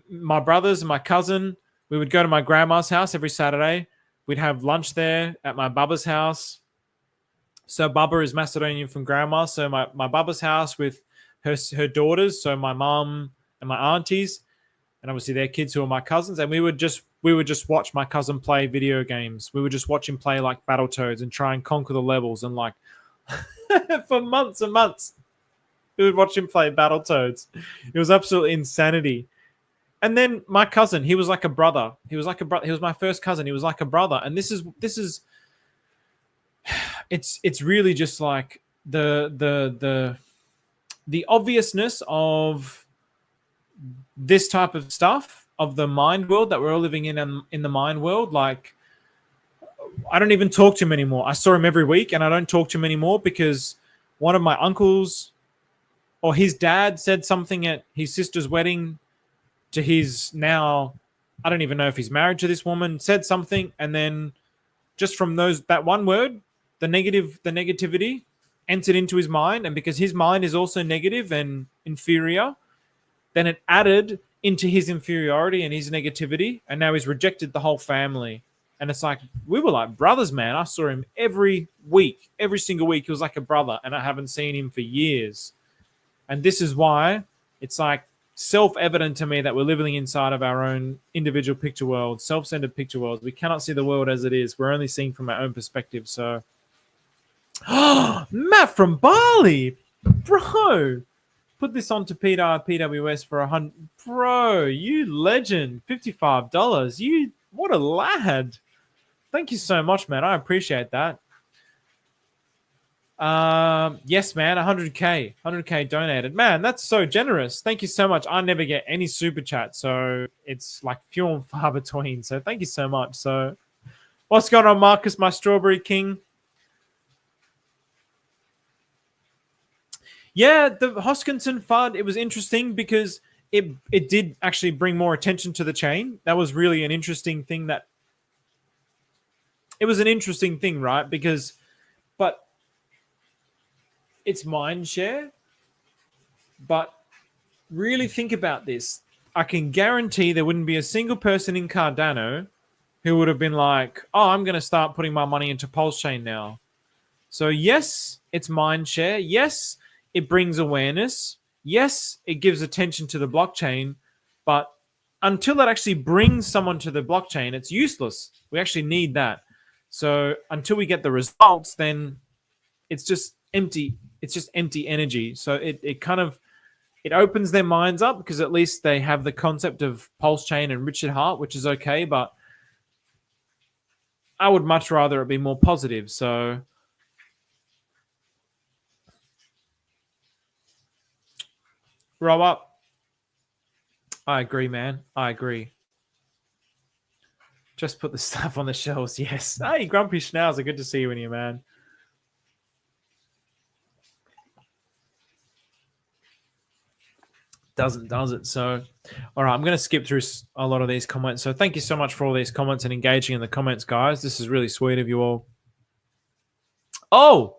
My brothers and my cousin, we would go to my grandma's house every Saturday. We'd have lunch there at my Bubba's house. So Bubba is Macedonian from grandma. So my Bubba's house with her daughters, so my mom and my aunties, and obviously their kids who are my cousins, and we would just watch my cousin play video games. We would just watch him play like Battletoads and try and conquer the levels, and like for months and months, we would watch him play Battletoads. It was absolutely insanity. And then my cousin, he was like a brother. He was my first cousin. He was like a brother. And this is it's really just like the obviousness of this type of stuff, of the mind world that we're all living in the mind world. Like, I don't even talk to him anymore. I saw him every week, and I don't talk to him anymore because one of my uncles or his dad said something at his sister's wedding to his now, I don't even know if he's married to this woman, said something, and then just from that one word, the negativity entered into his mind, and because his mind is also negative and inferior, then it added into his inferiority and his negativity, and now he's rejected the whole family. And it's like, we were like brothers, man. I saw him every week, every single week. He was like a brother, and I haven't seen him for years. And this is why it's like self-evident to me that we're living inside of our own individual picture world, self-centered picture worlds. We cannot see the world as it is. We're only seeing from our own perspective. So, Matt from Bali, bro, put this on to pDAI PWS for 100. Bro, you legend, $55. What a lad. Thank you so much, man. I appreciate that. Yes, man, 100K donated. Man, that's so generous. Thank you so much. I never get any super chat, so it's like few and far between. So thank you so much. So what's going on, Marcus, my strawberry king? Yeah, the Hoskinson FUD, it was interesting because it did actually bring more attention to the chain. That was really an interesting thing. It was an interesting thing, right? But it's mind share. But really think about this. I can guarantee there wouldn't be a single person in Cardano who would have been like, oh, I'm going to start putting my money into Pulsechain now. So yes, it's mind share. Yes, it brings awareness. Yes, it gives attention to the blockchain. But until it actually brings someone to the blockchain, it's useless. We actually need that. So until we get the results, then it's just empty. It's just empty energy. So it kind of, it opens their minds up because at least they have the concept of Pulsechain and Richard Heart, which is okay. But I would much rather it be more positive. So roll up. I agree, man. I agree. Just put the stuff on the shelves. Yes. Hey, Grumpy Schnauzer. Good to see you in here, man. Does it? So, all right, I'm going to skip through a lot of these comments. So thank you so much for all these comments and engaging in the comments, guys. This is really sweet of you all. Oh,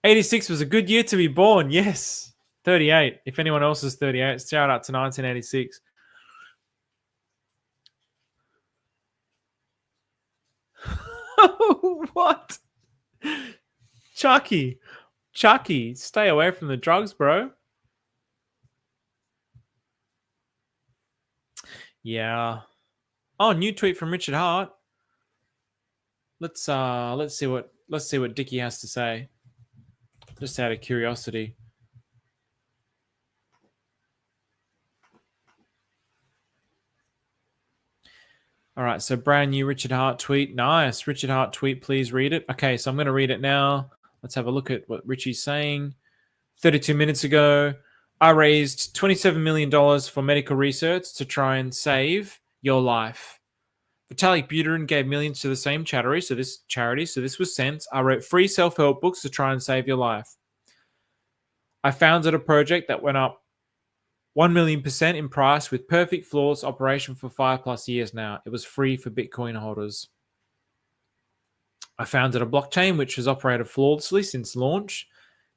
86 was a good year to be born. Yes. 38. If anyone else is 38, shout out to 1986. What? Chucky, stay away from the drugs, bro. Yeah. Oh, new tweet from Richard Heart. Let's see what Dickie has to say. Just out of curiosity. All right, so brand new Richard Heart tweet. Nice. Richard Heart tweet, please read it. Okay, so I'm going to read it now. Let's have a look at what Richie's saying. 32 minutes ago, I raised $27 million for medical research to try and save your life. Vitalik Buterin gave millions to the same charity, so this was sent. I wrote free self-help books to try and save your life. I founded a project that went up 1,000,000% in price with perfect flawless operation for 5+ years now. It was free for Bitcoin holders. I founded a blockchain which has operated flawlessly since launch.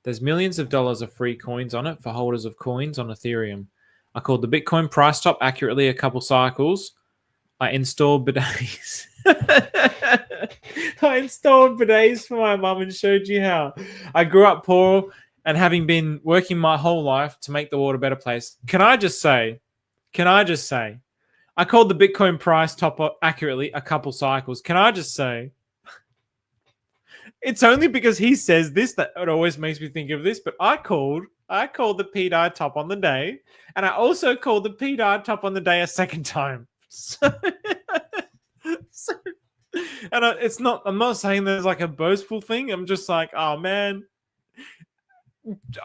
There's millions of dollars of free coins on it for holders of coins on Ethereum. I called the Bitcoin price top accurately a couple cycles. I installed bidets. I installed bidets for my mum and showed you how. I grew up poor and having been working my whole life to make the world a better place, can I just say, I called the Bitcoin price top accurately a couple cycles. Can I just say, it's only because he says this that it always makes me think of this, but I called the pDAI top on the day, and I also called the pDAI top on the day a second time. I'm not saying there's like a boastful thing. I'm just like, oh man,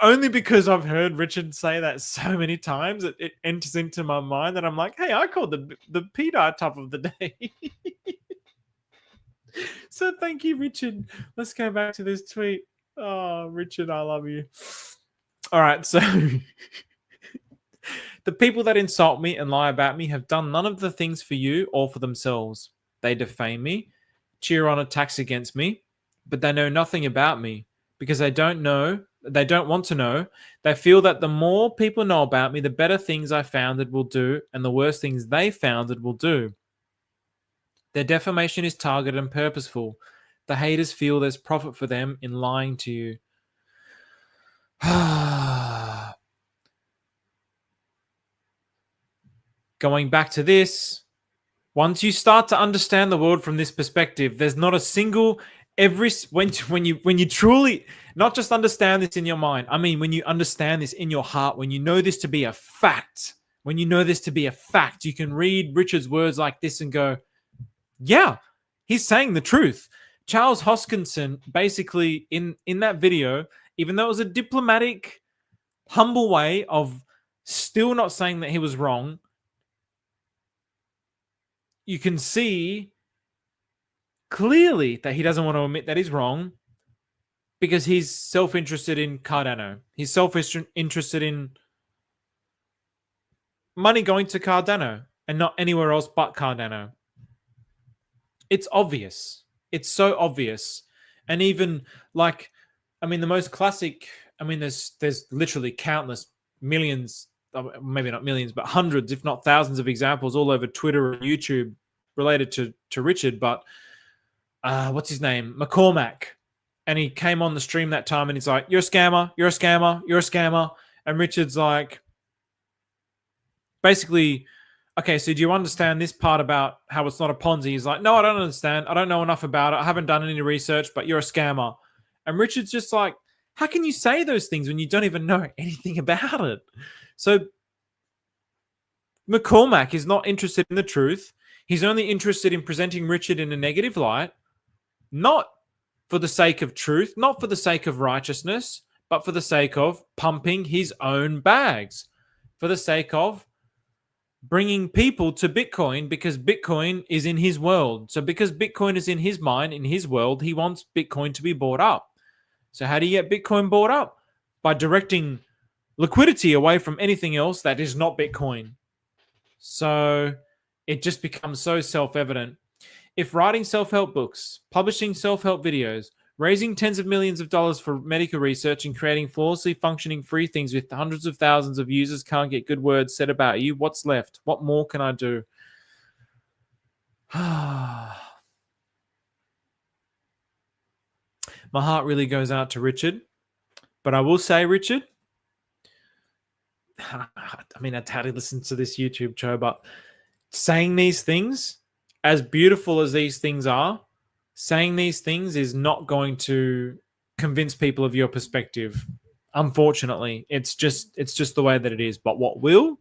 only because I've heard Richard say that so many times, it enters into my mind that I'm like, hey, I called the pDAI top of the day. So thank you, Richard. Let's go back to this tweet. Oh, Richard, I love you. All right, so the people that insult me and lie about me have done none of the things for you or for themselves. They defame me, cheer on attacks against me, but they know nothing about me because they don't want to know. They feel that the more people know about me, the better things I founded will do, and the worse things they founded will do. Their defamation is targeted and purposeful. The haters feel there's profit for them in lying to you. Going back to this, once you start to understand the world from this perspective, there's not a single when you truly not just understand this in your mind. I mean, when you understand this in your heart, when you know this to be a fact, you can read Richard's words like this and go, yeah, he's saying the truth. Charles Hoskinson basically in that video, even though it was a diplomatic, humble way of still not saying that he was wrong, you can see clearly that he doesn't want to admit that he's wrong because he's self-interested in Cardano. He's self-interested in money going to Cardano and not anywhere else but Cardano. It's obvious. It's so obvious. And even like, I mean, the most classic, I mean, there's literally countless millions, maybe not millions, but hundreds, if not thousands of examples all over Twitter and YouTube related to Richard. But what's his name? McCormack. And he came on the stream that time and he's like, you're a scammer, you're a scammer, you're a scammer. And Richard's like, basically, okay, so do you understand this part about how it's not a Ponzi? He's like, no, I don't understand. I don't know enough about it. I haven't done any research, but you're a scammer. And Richard's just like, how can you say those things when you don't even know anything about it? So McCormack is not interested in the truth. He's only interested in presenting Richard in a negative light, not for the sake of truth, not for the sake of righteousness, but for the sake of pumping his own bags, for the sake of bringing people to Bitcoin because Bitcoin is in his world. So because Bitcoin is in his mind, in his world, he wants Bitcoin to be bought up. So how do you get Bitcoin bought up? By directing liquidity away from anything else that is not Bitcoin. So it just becomes so self-evident. If writing self-help books, publishing self-help videos, raising tens of millions of dollars for medical research and creating flawlessly functioning free things with hundreds of thousands of users can't get good words said about you, what's left? What more can I do? My heart really goes out to Richard. But I will say, Richard, I mean, I hardly listen to this YouTube show, but saying these things, as beautiful as these things are, saying these things is not going to convince people of your perspective. Unfortunately, it's just the way that it is. But what will?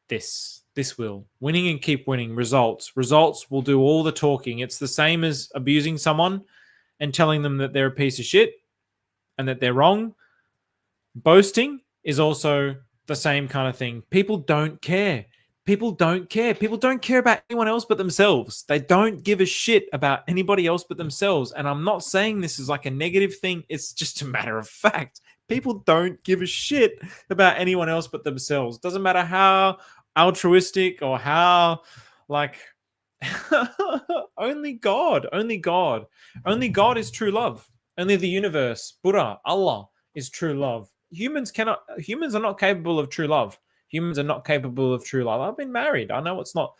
This will. Winning and keep winning. Results will do all the talking. It's the same as abusing someone and telling them that they're a piece of shit and that they're wrong. Boasting is also the same kind of thing. People don't care. People don't care. People don't care about anyone else but themselves. They don't give a shit about anybody else but themselves. And I'm not saying this is like a negative thing. It's just a matter of fact. People don't give a shit about anyone else but themselves. Doesn't matter how altruistic or how like only God is true love. Only the universe, Buddha, Allah is true love. Humans are not capable of true love. Humans are not capable of true love. I've been married. I know it's not.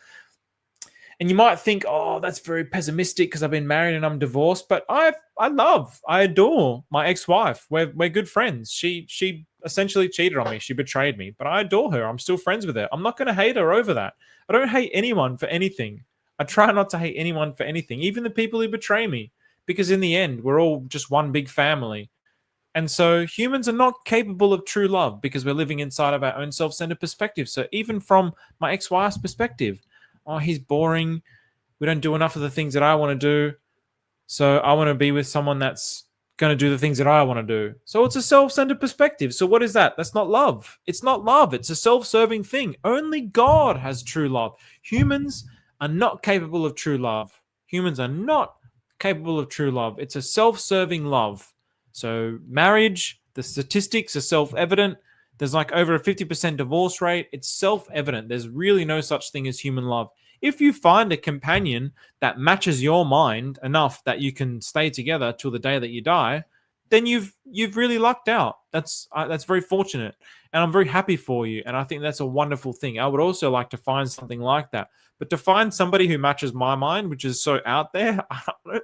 And you might think, oh, that's very pessimistic because I've been married and I'm divorced. But I adore my ex-wife. We're good friends. She essentially cheated on me. She betrayed me, but I adore her. I'm still friends with her. I'm not going to hate her over that. I don't hate anyone for anything. I try not to hate anyone for anything, even the people who betray me, because in the end, we're all just one big family. And so humans are not capable of true love because we're living inside of our own self-centered perspective. So even from my ex-wife's perspective, oh, he's boring. We don't do enough of the things that I want to do. So I want to be with someone that's going to do the things that I want to do. So it's a self-centered perspective. So what is that? That's not love. It's not love. It's a self-serving thing. Only God has true love. Humans are not capable of true love. Humans are not capable of true love. It's a self-serving love. So marriage, the statistics are self-evident. There's like over a 50% divorce rate. It's self-evident. There's really no such thing as human love. If you find a companion that matches your mind enough that you can stay together till the day that you die, then you've really lucked out. That's very fortunate, and I'm very happy for you. And I think that's a wonderful thing. I would also like to find something like that, but to find somebody who matches my mind, which is so out there,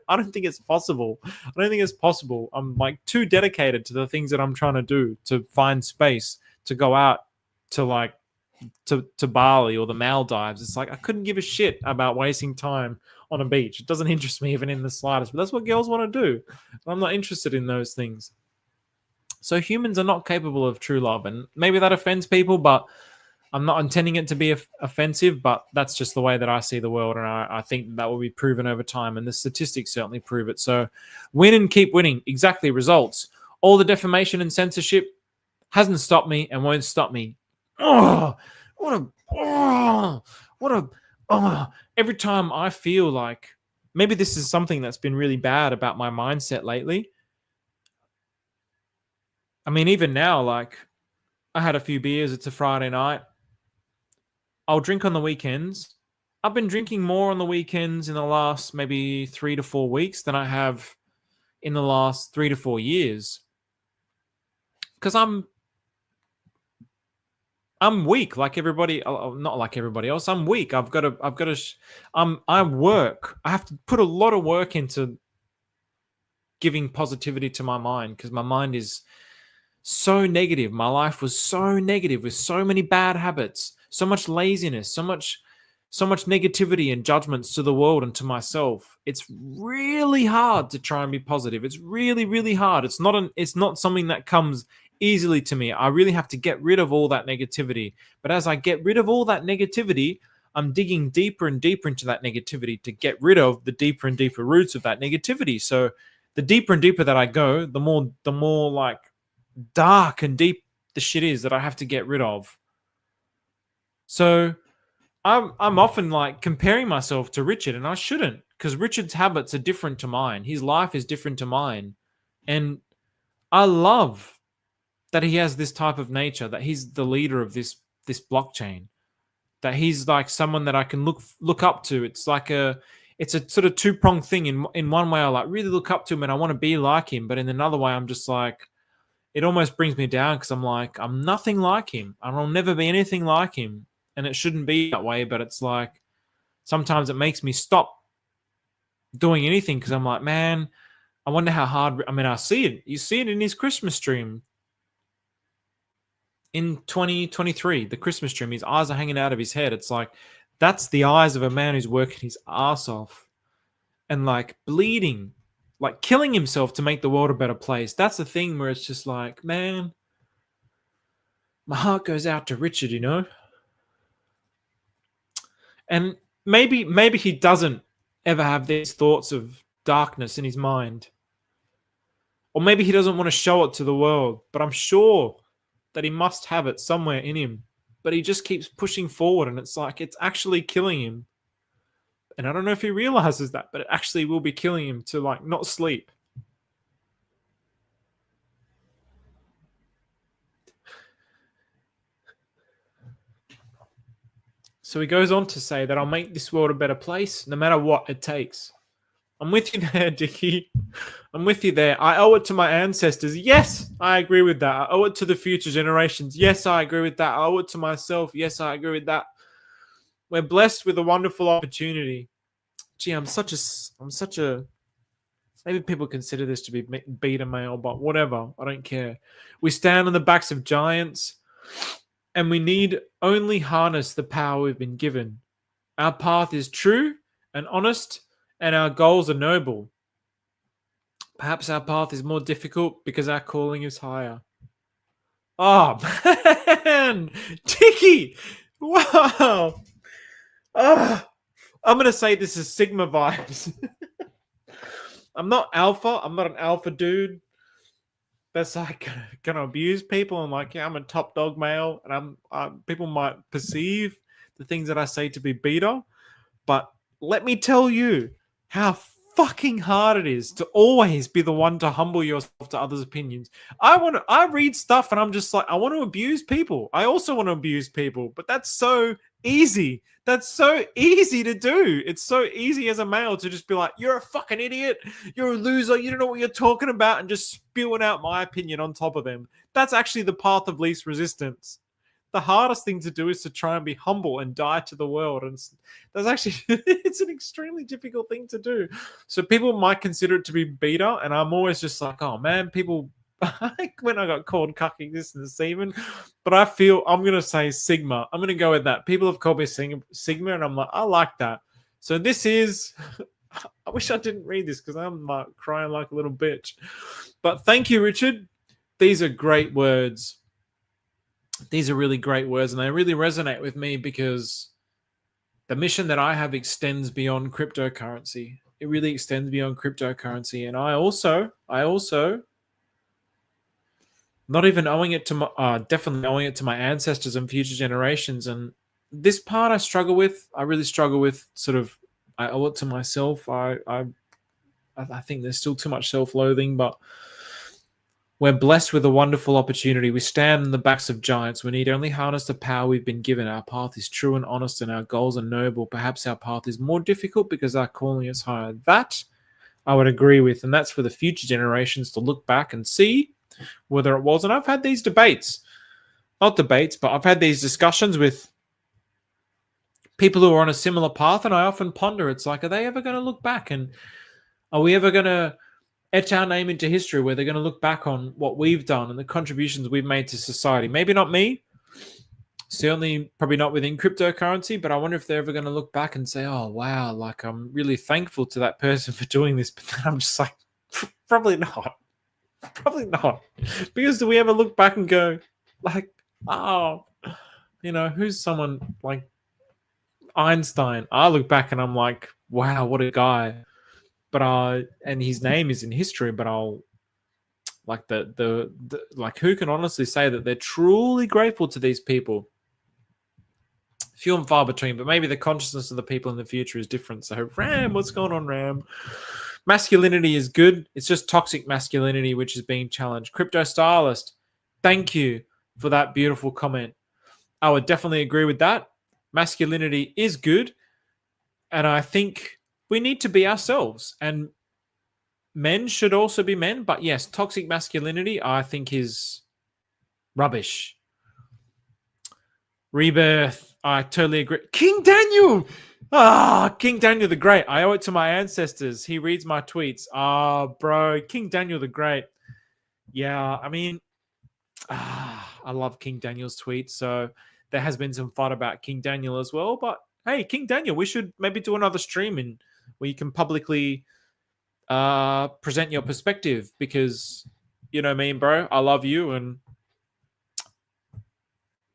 I don't think it's possible. I don't think it's possible. I'm like too dedicated to the things that I'm trying to do to find space to go out to like to Bali or the Maldives. It's like I couldn't give a shit about wasting time on a beach. It doesn't interest me even in the slightest, but that's what girls want to do. I'm not interested in those things. So humans are not capable of true love, and maybe that offends people, but I'm not intending it to be offensive, but that's just the way that I see the world, and I think that will be proven over time, and the statistics certainly prove it. So win and keep winning. Exactly. Results. All the defamation and censorship hasn't stopped me and won't stop me. Every time I feel like maybe this is something that's been really bad about my mindset lately. I mean, even now, like I had a few beers. It's a Friday night. I'll drink on the weekends. I've been drinking more on the weekends in the last maybe 3 to 4 weeks than I have in the last 3 to 4 years. Because I'm weak, like everybody, not like everybody else. I'm weak. I work. I have to put a lot of work into giving positivity to my mind because my mind is so negative. My life was so negative with so many bad habits, so much laziness, so much negativity and judgments to the world and to myself. It's really hard to try and be positive. It's really, really hard. It's not something that comes easily to me. I really have to get rid of all that negativity. But as I get rid of all that negativity, I'm digging deeper and deeper into that negativity to get rid of the deeper and deeper roots of that negativity. So the deeper and deeper that I go, the more like dark and deep the shit is that I have to get rid of. So I'm often like comparing myself to Richard, and I shouldn't, because Richard's habits are different to mine. His life is different to mine. And I love that he has this type of nature, that he's the leader of this blockchain, that he's like someone that I can look up to. It's a sort of two-pronged thing. In one way, I like really look up to him and I want to be like him, but in another way, I'm just like, it almost brings me down because I'm like, I'm nothing like him. I'll never be anything like him, and it shouldn't be that way. But it's like sometimes it makes me stop doing anything because I'm like, man, I wonder how hard. I mean, I see it. You see it in his Christmas stream. In 2023, the Christmas stream, his eyes are hanging out of his head. It's like, that's the eyes of a man who's working his ass off and like bleeding, like killing himself to make the world a better place. That's the thing where it's just like, man, my heart goes out to Richard, you know? And maybe he doesn't ever have these thoughts of darkness in his mind. Or maybe he doesn't want to show it to the world, but I'm sure that he must have it somewhere in him, but he just keeps pushing forward, and it's like it's actually killing him. And I don't know if he realizes that, but it actually will be killing him to like not sleep. So he goes on to say that I'll make this world a better place no matter what it takes. I'm with you there, Dickie. I'm with you there. I owe it to my ancestors. Yes, I agree with that. I owe it to the future generations. Yes, I agree with that. I owe it to myself. Yes, I agree with that. We're blessed with a wonderful opportunity. Gee, I'm such a, maybe people consider this to be beta male, but whatever. I don't care. We stand on the backs of giants, and we need only harness the power we've been given. Our path is true and honest, and our goals are noble. Perhaps our path is more difficult because our calling is higher. Oh, man! Tiki! Wow! Oh, I'm going to say this is Sigma vibes. I'm not alpha. I'm not an alpha dude that's like going to abuse people. I'm like, yeah, I'm a top dog male, and people might perceive the things that I say to be beta. But let me tell you how fucking hard it is to always be the one to humble yourself to others' opinions. I read stuff and I'm just like, I want to abuse people. I also want to abuse people, but that's so easy. That's so easy to do. It's so easy as a male to just be like, you're a fucking idiot. You're a loser. You don't know what you're talking about, and just spewing out my opinion on top of them. That's actually the path of least resistance. The hardest thing to do is to try and be humble and die to the world. And that's actually, it's an extremely difficult thing to do. So people might consider it to be beta. And I'm always just like, oh man, people, when I got called cucking this and deceiving, but I feel I'm going to say Sigma. I'm going to go with that. People have called me Sigma, and I'm like, I like that. So this is, I wish I didn't read this because I'm like crying like a little bitch. But thank you, Richard. These are great words. These are really great words, and they really resonate with me because the mission that I have extends beyond cryptocurrency. It really extends beyond cryptocurrency. And I also not even owing it to my, definitely owing it to my ancestors and future generations. And this part I struggle with. I really struggle with sort of, I owe it to myself. I think there's still too much self-loathing, but we're blessed with a wonderful opportunity. We stand on the backs of giants. We need only harness the power we've been given. Our path is true and honest, and our goals are noble. Perhaps our path is more difficult because our calling is higher. That I would agree with, and that's for the future generations to look back and see whether it was. And I've had these debates, not debates, but I've had these discussions with people who are on a similar path, and I often ponder, it's like, are they ever going to look back, and are we ever going to etch our name into history where they're going to look back on what we've done and the contributions we've made to society? Maybe not me, certainly probably not within cryptocurrency, but I wonder if they're ever going to look back and say, oh, wow, like I'm really thankful to that person for doing this. But then I'm just like, probably not. Probably not. Because do we ever look back and go like, oh, you know, who's someone like Einstein? I look back and I'm like, wow, what a guy. But and his name is in history, but I'll like the like, who can honestly say that they're truly grateful to these people? Few and far between, but maybe the consciousness of the people in the future is different. So Ram, what's going on, Ram? Masculinity is good. It's just toxic masculinity which is being challenged. Crypto Stylist, thank you for that beautiful comment. I would definitely agree with that. Masculinity is good, and I think we need to be ourselves, and men should also be men. But yes, toxic masculinity, I think, is rubbish. Rebirth, I totally agree. King Daniel! King Daniel the Great. I owe it to my ancestors. He reads my tweets. Bro, King Daniel the Great. Yeah, I mean, I love King Daniel's tweets. So there has been some fun about King Daniel as well. But hey, King Daniel, we should maybe do another stream where you can publicly present your perspective, because you know me, bro, I love you, and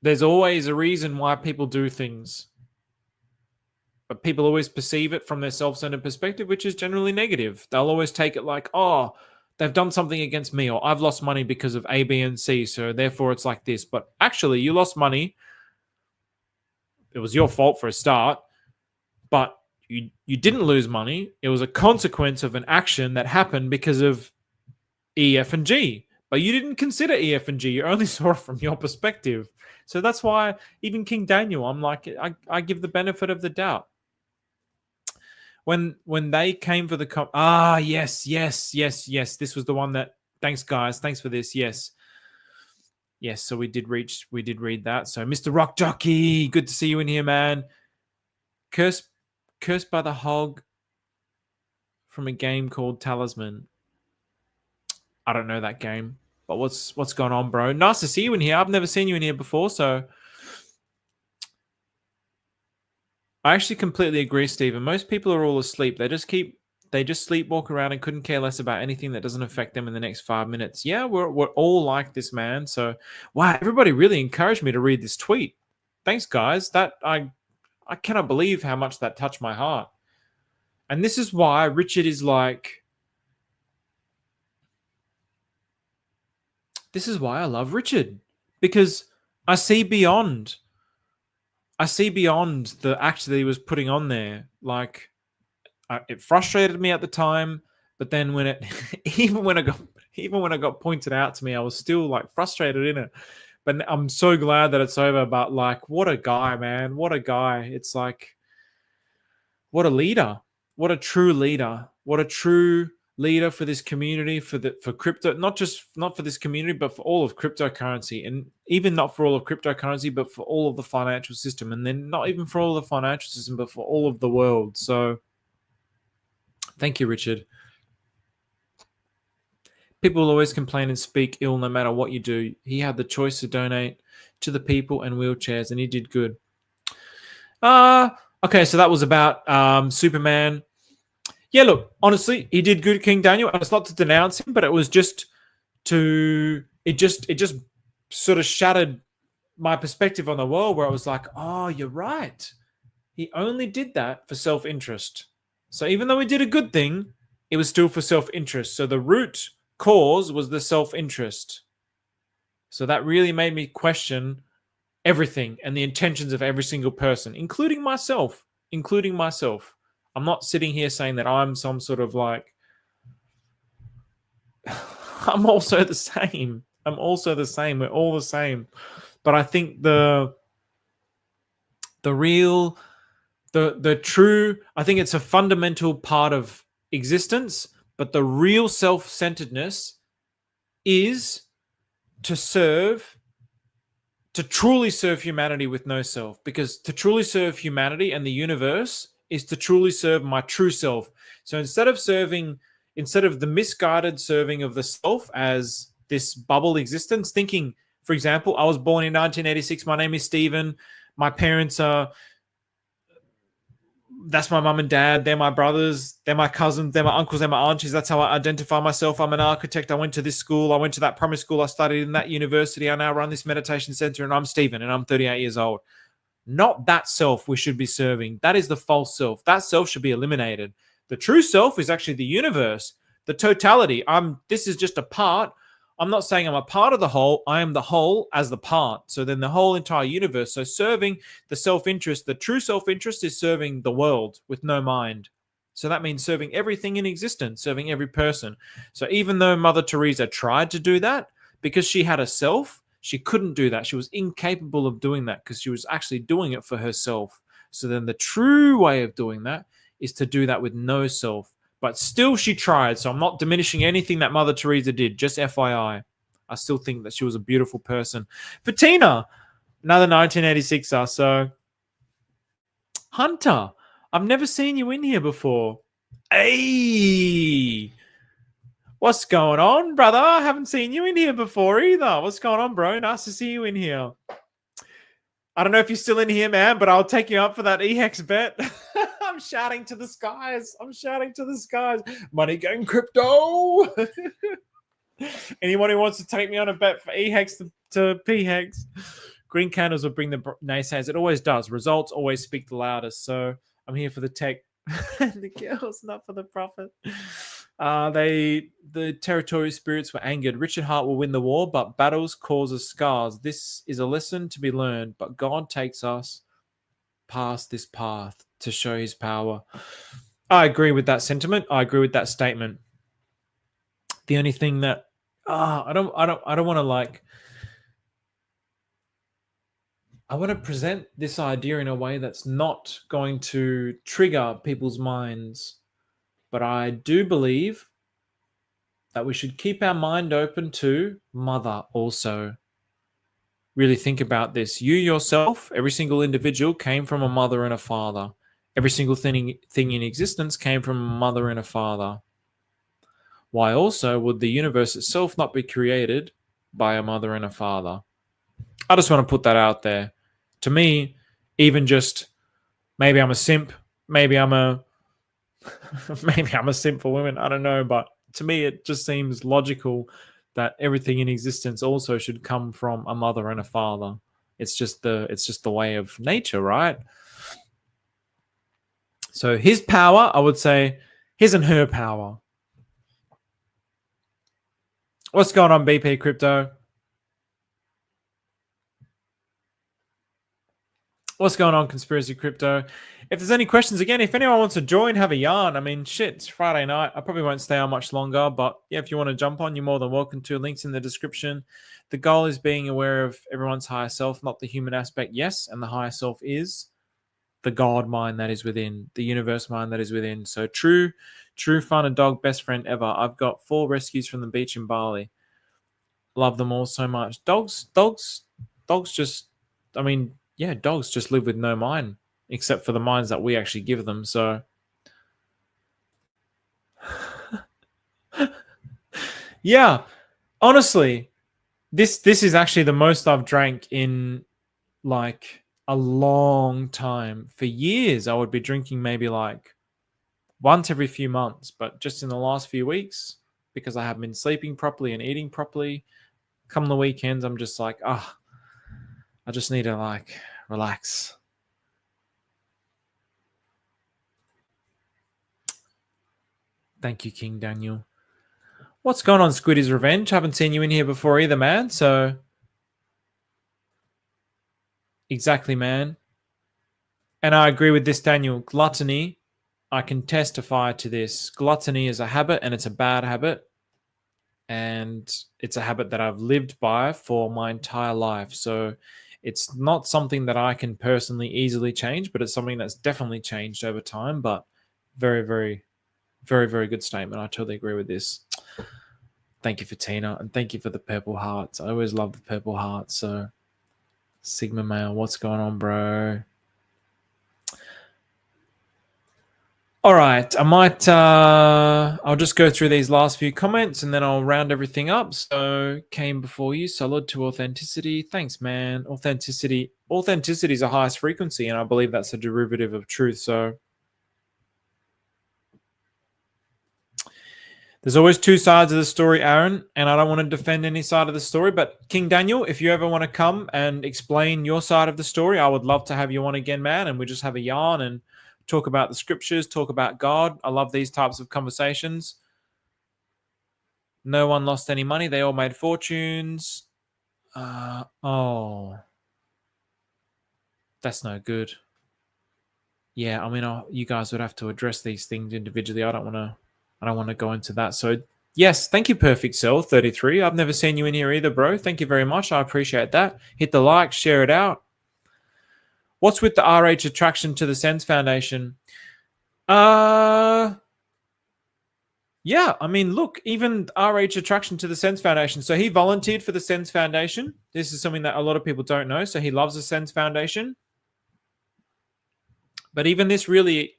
there's always a reason why people do things, but people always perceive it from their self-centered perspective, which is generally negative. They'll always take it like, oh, they've done something against me, or I've lost money because of A, B, and C, so therefore it's like this. But actually, you lost money. It was your fault for a start, but you didn't lose money. It was a consequence of an action that happened because of E, F, and G. But you didn't consider E, F, and G. You only saw it from your perspective. So that's why even King Daniel, I'm like, I give the benefit of the doubt. When they came for the yes. This was the one that, thanks guys, thanks for this. Yes. So we did read that. So Mr. Rock Jockey, good to see you in here, man. Cursed by the Hog from a game called Talisman. I don't know that game, but what's going on, bro? Nice to see you in here. I've never seen you in here before, so I actually completely agree, Stephen. Most people are all asleep. They just sleepwalk around and couldn't care less about anything that doesn't affect them in the next 5 minutes. Yeah, we're all like this, man. So, wow, everybody really encouraged me to read this tweet. Thanks, guys. That I cannot believe how much that touched my heart. And this is why Richard is like, this is why I love Richard, because I see beyond the act that he was putting on there. Like, it frustrated me at the time, but then when it, even when I got pointed out to me, I was still like frustrated in it. But I'm so glad that it's over. But like, what a guy, man! What a guy! It's like, what a leader! What a true leader! What a true leader for this community, for crypto, not for this community, but for all of cryptocurrency, and even not for all of cryptocurrency, but for all of the financial system, and then not even for all of the financial system, but for all of the world. So, thank you, Richard. People will always complain and speak ill no matter what you do. He had the choice to donate to the people and wheelchairs, and he did good. Okay, so that was about Superman. Yeah, look, honestly, he did good, King Daniel. It's not to denounce him, but it was just it just sort of shattered my perspective on the world, where I was like, oh, you're right. He only did that for self-interest. So even though he did a good thing, it was still for self-interest. So the root cause was the self-interest. So that really made me question everything and the intentions of every single person, including myself. I'm not sitting here saying that I'm some sort of like, I'm also the same. We're all the same. But I think the true, I think it's a fundamental part of existence, but the real self-centeredness is to truly serve humanity with no self. Because to truly serve humanity and the universe is to truly serve my true self. So instead of the misguided serving of the self as this bubble existence, thinking, for example, I was born in 1986, my name is Stephen, my parents are, that's my mum and dad, they're my brothers, they're my cousins, they're my uncles, they're my aunties, that's how I identify myself. I'm an architect, I went to this school, I went to that primary school, I studied in that university, I now run this meditation center, and I'm Stephen, and I'm 38 years old. Not that self we should be serving. That is the false self. That self should be eliminated. The true self is actually the universe, the totality. This is just a part. I'm not saying I'm a part of the whole. I am the whole as the part. So then the whole entire universe. So serving the self-interest, the true self-interest is serving the world with no mind. So that means serving everything in existence, serving every person. So even though Mother Teresa tried to do that, because she had a self, she couldn't do that. She was incapable of doing that because she was actually doing it for herself. So then the true way of doing that is to do that with no self. But still she tried. So I'm not diminishing anything that Mother Teresa did. Just FYI. I still think that she was a beautiful person. Fatina, another 1986er. So Hunter, I've never seen you in here before. Hey! What's going on, brother? I haven't seen you in here before either. What's going on, bro? Nice to see you in here. I don't know if you're still in here, man, but I'll take you up for that EHEX bet. I'm shouting to the skies. Money game crypto. Anyone who wants to take me on a bet for EHEX to PHEX. Green candles will bring the naysayers. It always does. Results always speak the loudest. So I'm here for the tech. The girls, not for the profit. The territorial spirits were angered. Richard Heart will win the war, but battles causes scars. This is a lesson to be learned, but God takes us past this path to show his power. I agree with that sentiment. I agree with that statement. The only thing that I don't want to like, I want to present this idea in a way that's not going to trigger people's minds. But I do believe that we should keep our mind open to mother also. Really think about this. You yourself, every single individual, came from a mother and a father. Every single thing in existence came from a mother and a father. Why also would the universe itself not be created by a mother and a father? I just want to put that out there. To me, even just maybe I'm a simp, maybe I'm a simp for women, I don't know, but to me it just seems logical that everything in existence also should come from a mother and a father. It's just the way of nature, right? So his power, I would say, his and her power. What's going on, BP Crypto? What's going on, Conspiracy Crypto? If there's any questions, again, if anyone wants to join, have a yarn. I mean, shit, it's Friday night. I probably won't stay on much longer, but yeah, if you want to jump on, you're more than welcome to. Links in the description. The goal is being aware of everyone's higher self, not the human aspect. Yes, and the higher self is the God mind that is within, the universe mind that is within. So true fun and dog best friend ever. I've got 4 rescues from the beach in Bali. Love them all so much. Dogs just, I mean, yeah, dogs just live with no mind, except for the minds that we actually give them. So yeah, honestly, this is actually the most I've drank in like a long time. For years, I would be drinking maybe like once every few months, but just in the last few weeks, because I haven't been sleeping properly and eating properly, come the weekends, I'm just like, I just need to like relax. Thank you, King Daniel. What's going on, Squiddy's Revenge? Haven't seen you in here before either, man. So exactly, man. And I agree with this, Daniel. Gluttony, I can testify to this. Gluttony is a habit, and it's a bad habit. And it's a habit that I've lived by for my entire life. So it's not something that I can personally easily change, but it's something that's definitely changed over time. But very, very, very, very good statement. I totally agree with this. Thank you for Tina, and thank you for the purple hearts. I always love the purple hearts. So Sigma Male, what's going on, bro? All right, I might, I'll just go through these last few comments and then I'll round everything up. So came before you, solid to authenticity. Thanks, man. Authenticity is a highest frequency, and I believe that's a derivative of truth. So there's always 2 sides of the story, Aaron, and I don't want to defend any side of the story. But King Daniel, if you ever want to come and explain your side of the story, I would love to have you on again, man, and we just have a yarn and talk about the scriptures, talk about God. I love these types of conversations. No one lost any money. They all made fortunes. Oh, that's no good. Yeah, I mean, you guys would have to address these things individually. I don't want to go into that. So yes, thank you, Perfect Cell 33. I've never seen you in here either, bro. Thank you very much. I appreciate that. Hit the like, share it out. What's with the RH attraction to the Sense Foundation? Yeah, I mean, look, even RH attraction to the Sense Foundation. So he volunteered for the Sense Foundation. This is something that a lot of people don't know. So he loves the Sense Foundation. But even this really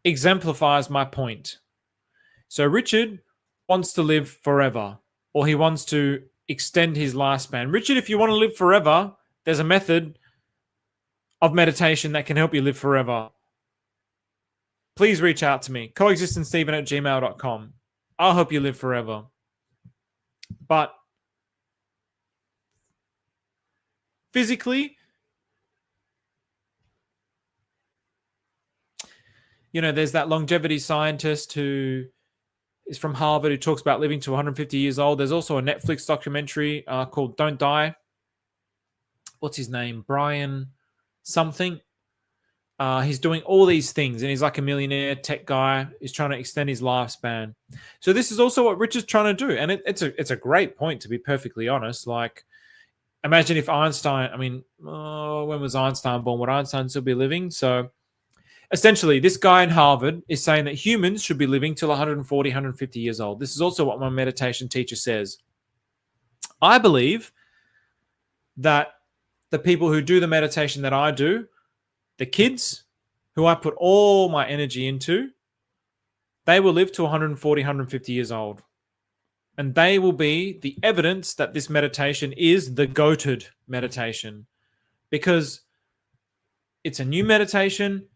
exemplifies my point. So Richard wants to live forever, or he wants to extend his lifespan. Richard, if you want to live forever, there's a method of meditation that can help you live forever. Please reach out to me, coexistentstephen@gmail.com. I'll help you live forever. But physically, you know, there's that longevity scientist who is from Harvard who talks about living to 150 years old. There's also a Netflix documentary called Don't Die. What's his name? Brian something. He's doing all these things, and he's like a millionaire tech guy. He's trying to extend his lifespan. So this is also what Richard's trying to do, and it's a great point, to be perfectly honest. Like, imagine if Einstein. I mean, when was Einstein born? Would Einstein still be living? So essentially, this guy in Harvard is saying that humans should be living till 140, 150 years old. This is also what my meditation teacher says. I believe that the people who do the meditation that I do, the kids who I put all my energy into, they will live to 140, 150 years old. And they will be the evidence that this meditation is the goated meditation, because it's a new meditation,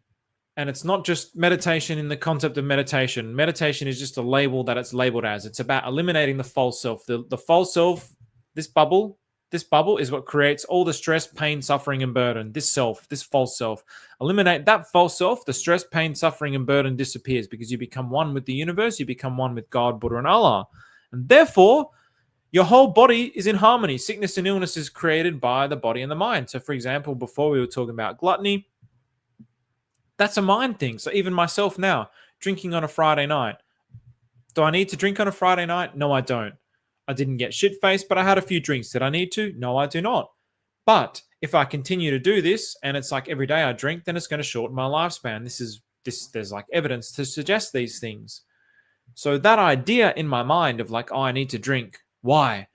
and it's not just meditation in the concept of meditation. Meditation is just a label that it's labeled as. It's about eliminating the false self. The false self, this bubble is what creates all the stress, pain, suffering, and burden. This self, this false self. Eliminate that false self, the stress, pain, suffering, and burden disappears, because you become one with the universe, you become one with God, Buddha, and Allah. And therefore, your whole body is in harmony. Sickness and illness is created by the body and the mind. So, for example, before we were talking about gluttony, that's a mind thing. So even myself now, drinking on a Friday night. Do I need to drink on a Friday night? No, I don't. I didn't get shit-faced, but I had a few drinks. Did I need to? No, I do not. But if I continue to do this, and it's like every day I drink, then it's going to shorten my lifespan. There's like evidence to suggest these things. So that idea in my mind of like, oh, I need to drink. Why?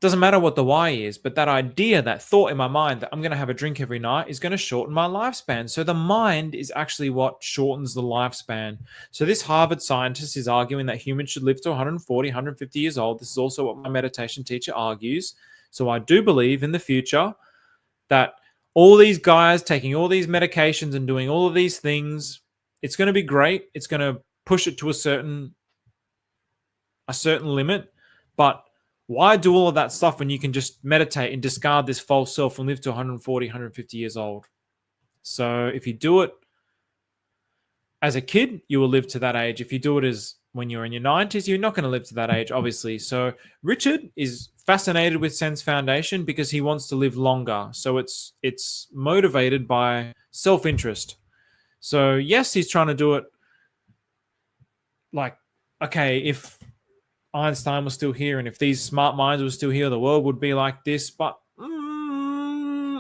Doesn't matter what the why is, but that idea, that thought in my mind that I'm going to have a drink every night is going to shorten my lifespan. So the mind is actually what shortens the lifespan. So this Harvard scientist is arguing that humans should live to 140, 150 years old. This is also what my meditation teacher argues. So I do believe in the future that all these guys taking all these medications and doing all of these things, it's going to be great. It's going to push it to a certain limit, but why do all of that stuff when you can just meditate and discard this false self and live to 140, 150 years old? So if you do it as a kid, you will live to that age. If you do it as when you're in your 90s, you're not going to live to that age, obviously. So Richard is fascinated with Sense Foundation because he wants to live longer. So it's motivated by self-interest. So yes, he's trying to do it like, okay, if Einstein was still here and if these smart minds were still here, the world would be like this. But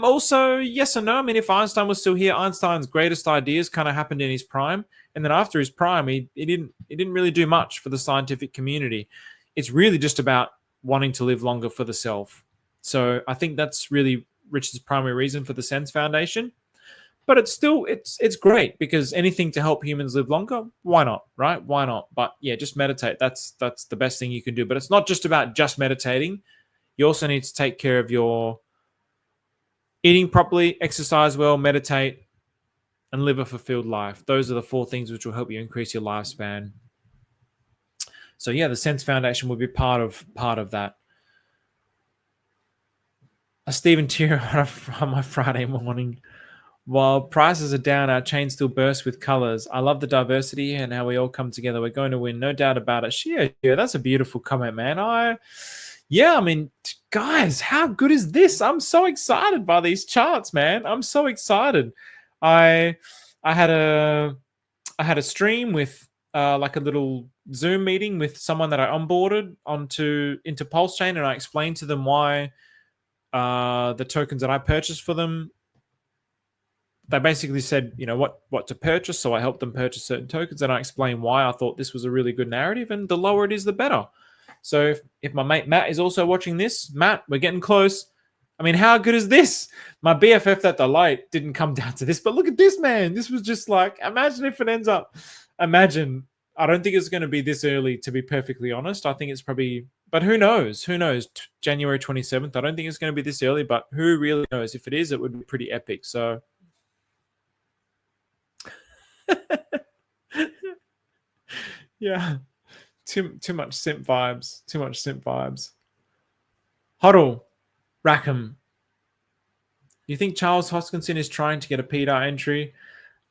also, yes and no. I mean, if Einstein was still here, Einstein's greatest ideas kind of happened in his prime. And then after his prime, he didn't really do much for the scientific community. It's really just about wanting to live longer for the self. So I think that's really Richard's primary reason for the Sense Foundation. But it's still, it's great, because anything to help humans live longer, why not, right? Why not? But yeah, just meditate. That's the best thing you can do. But it's not just about just meditating. You also need to take care of your eating properly, exercise well, meditate, and live a fulfilled life. Those are the 4 things which will help you increase your lifespan. So yeah, the Sense Foundation will be part of that. A Stephen Tier on my Friday morning. While prices are down, our chain still bursts with colors. I love the diversity and how we all come together. We're going to win, no doubt about it. Yeah, that's a beautiful comment, man. I mean, guys, how good is this? I'm so excited by these charts, man. I'm so excited. I had a stream with like a little Zoom meeting with someone that I onboarded into Pulsechain, and I explained to them why the tokens that I purchased for them. They basically said, you know, what to purchase. So I helped them purchase certain tokens, and I explained why I thought this was a really good narrative, and the lower it is, the better. So if my mate Matt is also watching this, Matt, we're getting close. I mean, how good is this? My BFF that the light didn't come down to this, but look at this, man. This was just like, imagine if it ends up, I don't think it's going to be this early, to be perfectly honest. I think it's probably, but who knows? January 27th. I don't think it's going to be this early, but who really knows? If it is, it would be pretty epic. So yeah, too much simp vibes. Too much simp vibes. Huddle, Rackham. You think Charles Hoskinson is trying to get a pDAI entry?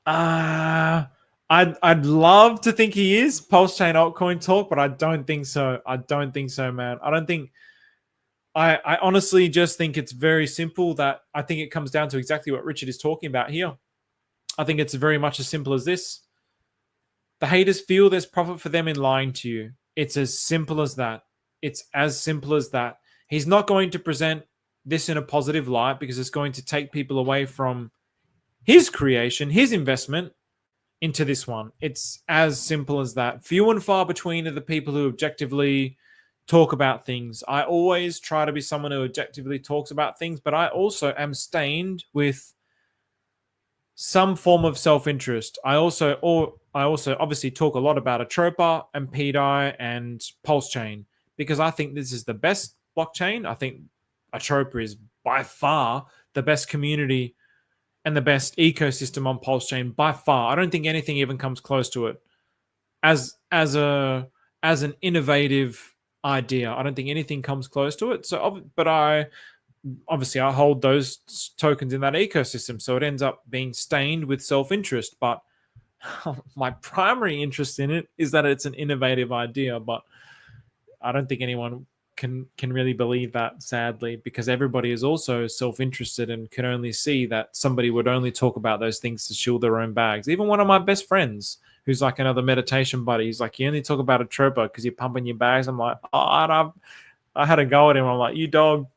I'd love to think he is. Pulsechain altcoin talk, but I don't think so. I don't think so, man. I honestly just think it's very simple. That I think it comes down to exactly what Richard is talking about here. I think it's very much as simple as this. The haters feel there's profit for them in lying to you. It's as simple as that. It's as simple as that. He's not going to present this in a positive light, because it's going to take people away from his creation, his investment, into this one. It's as simple as that. Few and far between are the people who objectively talk about things. I always try to be someone who objectively talks about things, but I also am stained with some form of self-interest. I also obviously talk a lot about Atropa and pDAI and Pulsechain because I think this is the best blockchain. I think Atropa is by far the best community and the best ecosystem on Pulsechain by far. I don't think anything even comes close to it as an innovative idea. I don't think anything comes close to it. So, but I hold those tokens in that ecosystem, so it ends up being stained with self-interest. But my primary interest in it is that it's an innovative idea. But I don't think anyone can really believe that, sadly, because everybody is also self-interested and can only see that somebody would only talk about those things to shield their own bags. Even one of my best friends, who's like another meditation buddy, he's like, you only talk about Atropa because you're pumping your bags. I'm like, oh, I had a go at him. I'm like, you dog.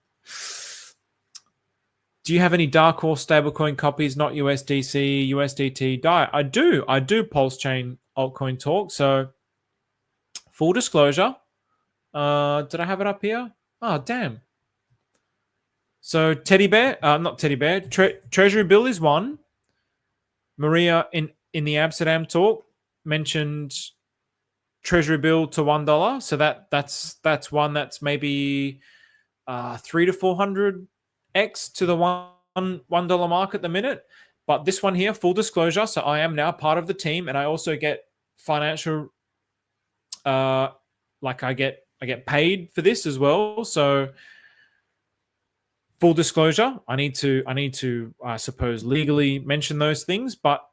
Do you have any dark horse stablecoin copies, not USDC, USDT, DAI? I do Pulsechain altcoin talk. So full disclosure, did I have it up here? Oh, damn. So Teddy Bear, not Teddy Bear, Treasury Bill is one. Maria in the Amsterdam talk mentioned Treasury Bill to $1. So that's one that's maybe 300 to 400x to the $1 mark at the minute. But this one here, full disclosure, so I am now part of the team, and I also get financial, like I get paid for this as well. So full disclosure, I need to I suppose legally mention those things, but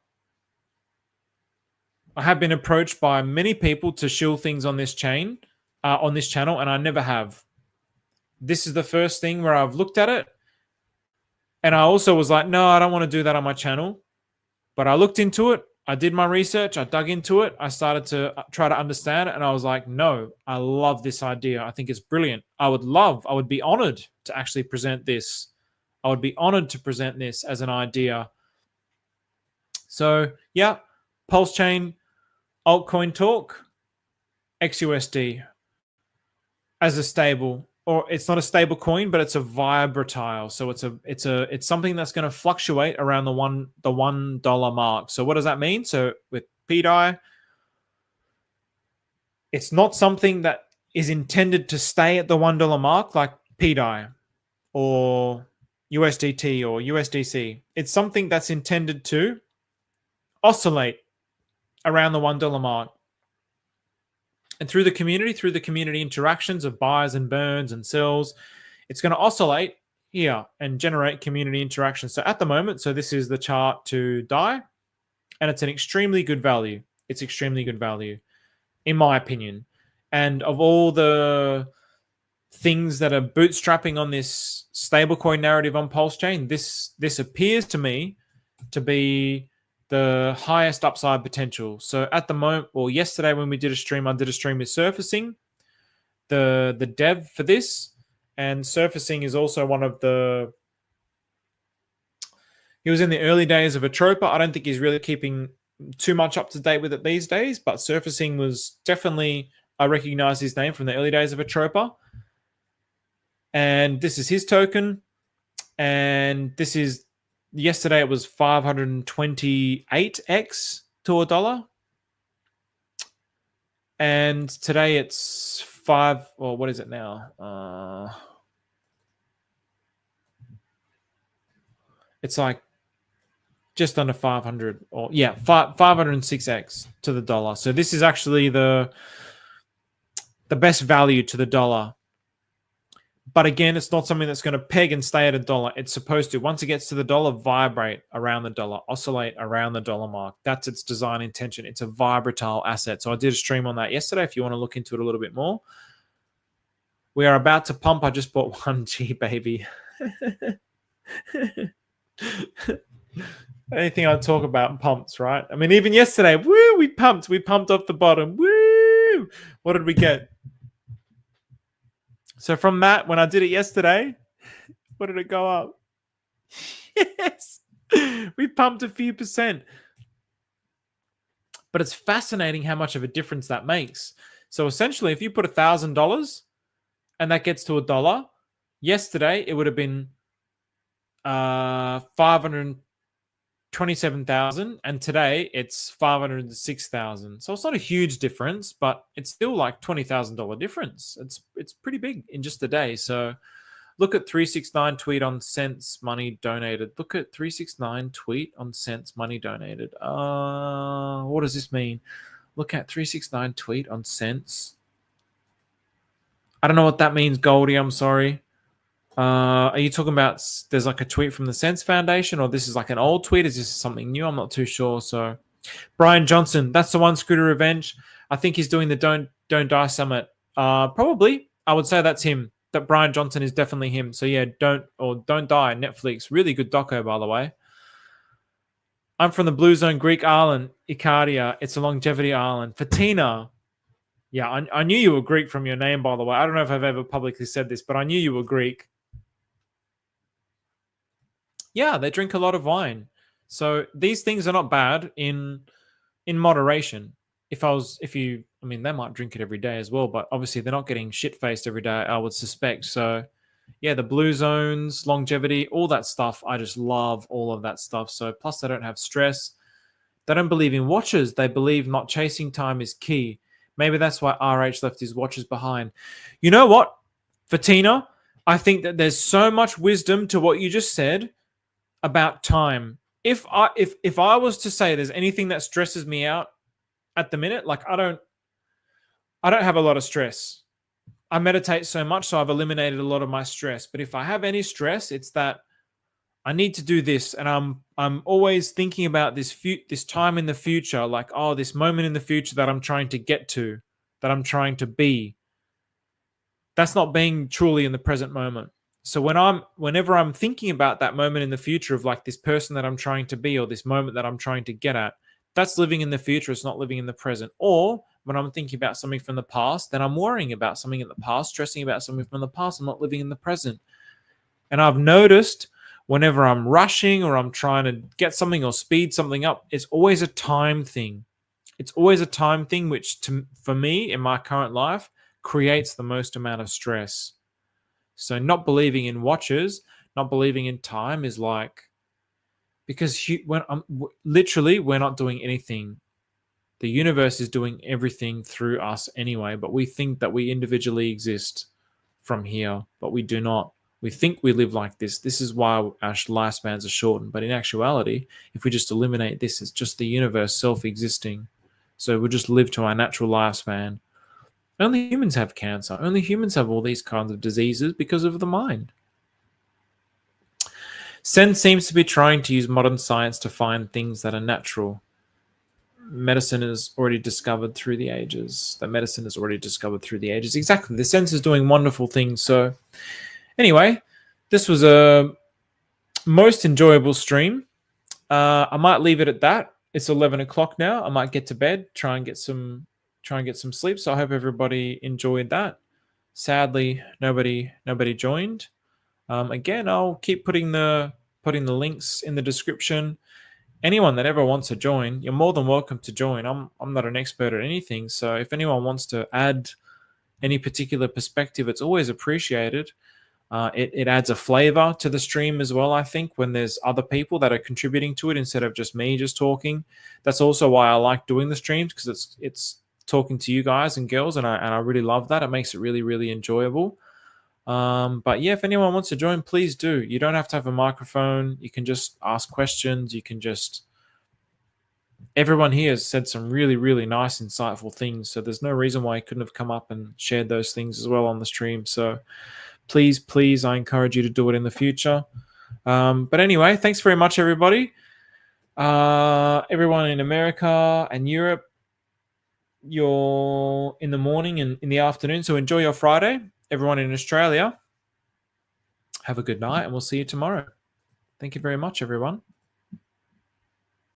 I have been approached by many people to shield things on this chain, on this channel, and I never have. This is the first thing where I've looked at it, and I also was like, no, I don't want to do that on my channel. But I looked into it, I did my research, I dug into it, I started to try to understand it, and I was like, no, I love this idea. I think it's brilliant. I would be honored to actually present this. I would be honored to present this as an idea. So yeah, Pulsechain, altcoin talk, XUSD as a stable, or it's not a stable coin, but it's a vibratile. So it's something that's going to fluctuate around the $1 mark. So what does that mean? So with pDAI, it's not something that is intended to stay at the $1 mark like pDAI or USDT or USDC. It's something that's intended to oscillate around the $1 mark. And through the community interactions of buys and burns and sells, it's going to oscillate here and generate community interaction. So at the moment, so this is the chart to DAI, and it's an extremely good value. It's extremely good value, in my opinion. And of all the things that are bootstrapping on this stablecoin narrative on Pulsechain, this appears to me to be the highest upside potential. So at the moment, well, yesterday when we did a stream, I did a stream with Surfacing, the dev for this. And Surfacing is also one of the... He was in the early days of Atropa. I don't think he's really keeping too much up to date with it these days, but Surfacing was definitely... I recognize his name from the early days of Atropa. And this is his token. And this is... Yesterday it was 528x to $1. And today it's what is it now? It's like just under 500 or 506x to the dollar. So this is actually the best value to the dollar. But again, it's not something that's going to peg and stay at $1. It's supposed to, once it gets to the dollar, vibrate around the dollar, oscillate around the dollar mark. That's its design intention. It's a vibratile asset. So I did a stream on that yesterday if you want to look into it a little bit more. We are about to pump. I just bought 1G, baby. Anything I talk about pumps, right? I mean, even yesterday, woo, we pumped. We pumped off the bottom. Woo! What did we get? So from that, when I did it yesterday, what did it go up? Yes, we pumped a few percent. But it's fascinating how much of a difference that makes. So essentially, if you put $1,000 and that gets to $1, yesterday it would have been 500. 27,000, and today it's 506,000. So it's not a huge difference, but it's still like $20,000 difference. It's pretty big in just a day. So look at 369 tweet on cents money donated. Look at 369 tweet on cents money donated. What does this mean? Look at 369 tweet on cents. I don't know what that means, Goldie. I'm sorry. Are you talking about there's like a tweet from the Sense Foundation, or this is like an old tweet? Is this something new? I'm not too sure. So Brian Johnson, that's the one, Scooter Revenge. I think he's doing the Don't Die Summit. Probably. I would say that's him. That Brian Johnson is definitely him. So yeah, Don't Die, Netflix. Really good doco, by the way. I'm from the Blue Zone Greek island, Icaria. It's a longevity island. Fatina. Yeah, I knew you were Greek from your name, by the way. I don't know if I've ever publicly said this, but I knew you were Greek. Yeah, they drink a lot of wine. So these things are not bad in moderation. I mean, they might drink it every day as well, but obviously they're not getting shit-faced every day, I would suspect. So yeah, the blue zones, longevity, all that stuff. I just love all of that stuff. So plus they don't have stress. They don't believe in watches. They believe not chasing time is key. Maybe that's why RH left his watches behind. You know what, Fatina? I think that there's so much wisdom to what you just said about time. If I was to say there's anything that stresses me out at the minute, like I don't have a lot of stress. I meditate so much, so I've eliminated a lot of my stress. But if I have any stress, it's that I need to do this, and I'm always thinking about this time in the future, like, oh, this moment in the future that I'm trying to get to, that I'm trying to be. That's not being truly in the present moment. So whenever I'm thinking about that moment in the future of like this person that I'm trying to be, or this moment that I'm trying to get at, that's living in the future. It's not living in the present. Or when I'm thinking about something from the past, then I'm worrying about something in the past, stressing about something from the past. I'm not living in the present. And I've noticed whenever I'm rushing or I'm trying to get something or speed something up, it's always a time thing. It's always a time thing, which for me in my current life creates the most amount of stress. So not believing in watches, not believing in time is like, because we're not doing anything. The universe is doing everything through us anyway, but we think that we individually exist from here, but we do not. We think we live like this. This is why our lifespans are shortened. But in actuality, if we just eliminate this, it's just the universe self-existing. So we'll just live to our natural lifespan. Only humans have cancer. Only humans have all these kinds of diseases because of the mind. Sen seems to be trying to use modern science to find things that are natural. Medicine is already discovered through the ages. Exactly. The sense is doing wonderful things. So anyway, this was a most enjoyable stream. I might leave it at that. It's 11 o'clock now. I might get to bed, try and get some sleep. So I hope everybody enjoyed that. Sadly, nobody joined. Again, I'll keep putting the links in the description. Anyone that ever wants to join, you're more than welcome to join. I'm not an expert at anything, so if anyone wants to add any particular perspective, it's always appreciated. It adds a flavor to the stream as well, I think, when there's other people that are contributing to it instead of just me just talking. That's also why I like doing the streams, because it's talking to you guys and girls, and I really love that. It makes it really, really enjoyable. But yeah, if anyone wants to join, please do. You don't have to have a microphone. You can just ask questions. Everyone here has said some really, really nice, insightful things. So there's no reason why I couldn't have come up and shared those things as well on the stream. So please, I encourage you to do it in the future. But anyway, thanks very much, everybody. Everyone in America and Europe, you're in the morning and in the afternoon. So enjoy your Friday. Everyone in Australia, have a good night, and we'll see you tomorrow. Thank you very much, everyone.